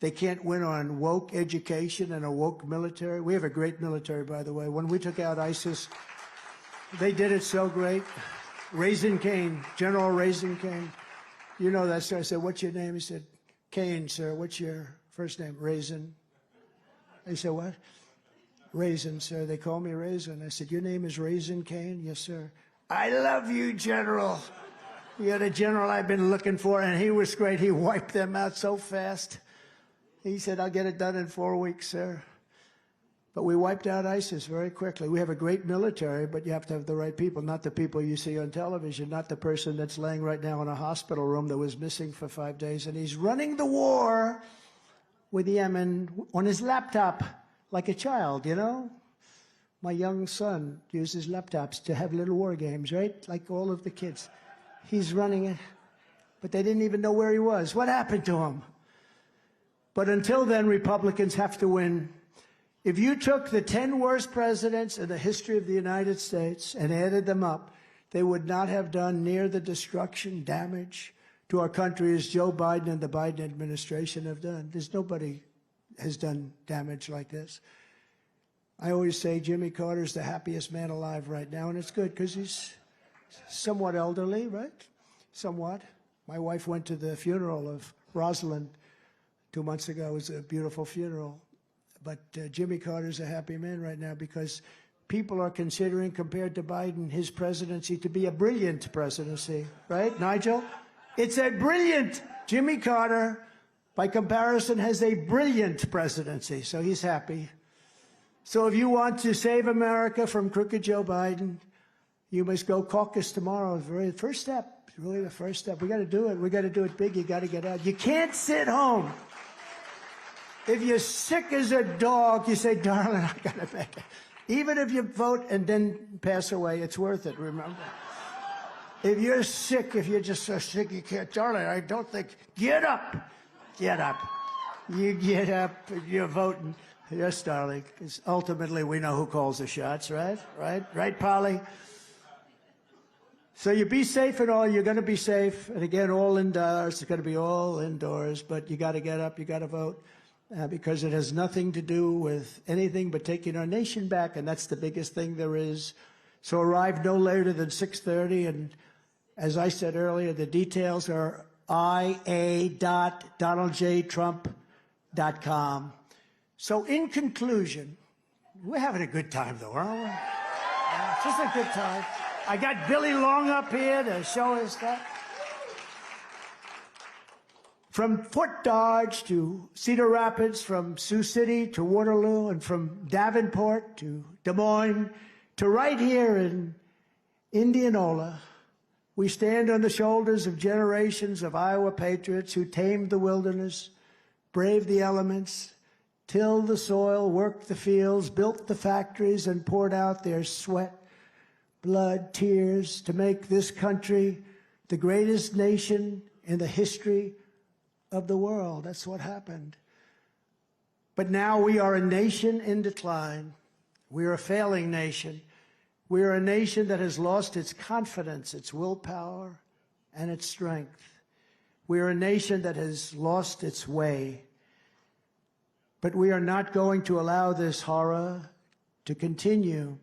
They can't win on woke education and a woke military. We have a great military, by the way. When we took out ISIS, they did it so great. Raisin Cain, General Raisin Cain. You know that, sir. I said, what's your name? He said, Cain, sir. What's your first name? Raisin. They said, what? Raisin, sir. They call me Raisin. I said, your name is Raisin Cain? Yes, sir. I love you, General. You're the general I've been looking for, and he was great. He wiped them out so fast. He said, I'll get it done in 4 weeks, sir. But we wiped out ISIS very quickly. We have a great military, but you have to have the right people, not the people you see on television, not the person that's laying right now in a hospital room that was missing for 5 days. And he's running the war with Yemen on his laptop like a child, you know? My young son uses laptops to have little war games, right? Like all of the kids. He's running it, but they didn't even know where he was. What happened to him? But until then, Republicans have to win. If you took the 10 worst presidents in the history of the United States and added them up, they would not have done near the destruction, damage to our country as Joe Biden and the Biden administration have done. There's nobody has done damage like this. I always say Jimmy Carter's the happiest man alive right now, and it's good because he's somewhat elderly, right? Somewhat. My wife went to the funeral of Rosalind 2 months ago. It was a beautiful funeral. But Jimmy Carter's a happy man right now because people are considering, compared to Biden, his presidency to be a brilliant presidency, right, Nigel? It's a brilliant. Jimmy Carter, by comparison, has a brilliant presidency, so he's happy. So if you want to save America from crooked Joe Biden, you must go caucus tomorrow. The first step, really the first step. We got to do it. We got to do it big. You got to get out. You can't sit home. If you're sick as a dog, you say, darling, I got to make it. Even if you vote and then pass away, it's worth it, remember? If you're sick, if you're just so sick you can't, darling, I don't think, get up. Get up. You get up, you're voting. Yes, darling, because ultimately we know who calls the shots, right? Right, Polly? So you be safe and all, you're going to be safe. And again, all indoors, it's going to be all indoors, but you got to get up, you got to vote. Because it has nothing to do with anything but taking our nation back, and that's the biggest thing there is. So arrive no later than 6:30, and as I said earlier, the details are ia.donaldjtrump.com. So in conclusion, we're having a good time though, aren't we? Yeah, just a good time. I got Billy Long up here to show us that. From Fort Dodge to Cedar Rapids, from Sioux City to Waterloo, and from Davenport to Des Moines to right here in Indianola, we stand on the shoulders of generations of Iowa patriots who tamed the wilderness, braved the elements, tilled the soil, worked the fields, built the factories, and poured out their sweat, blood, tears to make this country the greatest nation in the history of the world. That's what happened. But now we are a nation in decline. We are a failing nation. We are a nation that has lost its confidence, its willpower, and its strength. We are a nation that has lost its way. But we are not going to allow this horror to continue.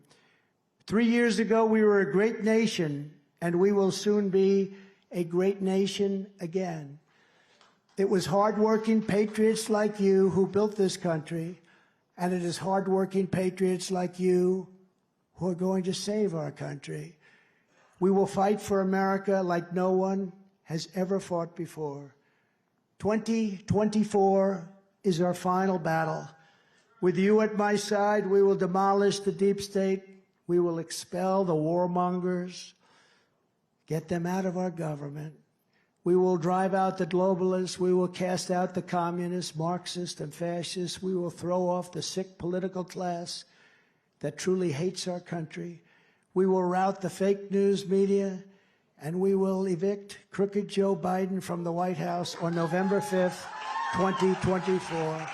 3 years ago, we were a great nation, and we will soon be a great nation again. It was hardworking patriots like you who built this country, and it is hardworking patriots like you who are going to save our country. We will fight for America like no one has ever fought before. 2024 is our final battle. With you at my side, we will demolish the deep state. We will expel the warmongers, get them out of our government. We will drive out the globalists. We will cast out the communists, Marxists, and fascists. We will throw off the sick political class that truly hates our country. We will rout the fake news media, and we will evict crooked Joe Biden from the White House on November 5th, 2024.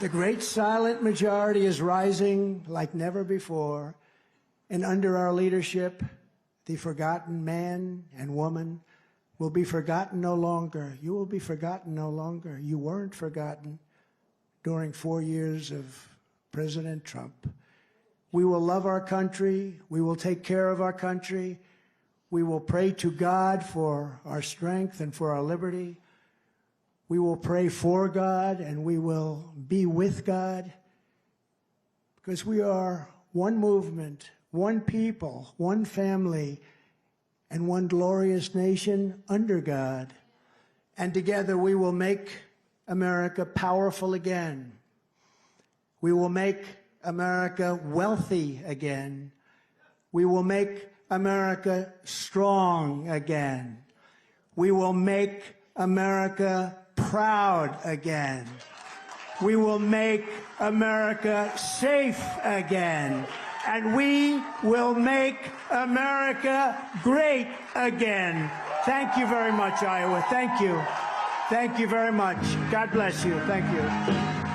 The great silent majority is rising like never before, and under our leadership, the forgotten man and woman will be forgotten no longer. You will be forgotten no longer. You weren't forgotten during 4 years of President Trump. We will love our country. We will take care of our country. We will pray to God for our strength and for our liberty. We will pray for God, and we will be with God, because we are one movement, one people, one family, and one glorious nation under God. And together we will make America powerful again. We will make America wealthy again. We will make America strong again. We will make America proud again. We will make America safe again. And we will make America great again. Thank you very much, Iowa. Thank you. Thank you very much. God bless you. Thank you.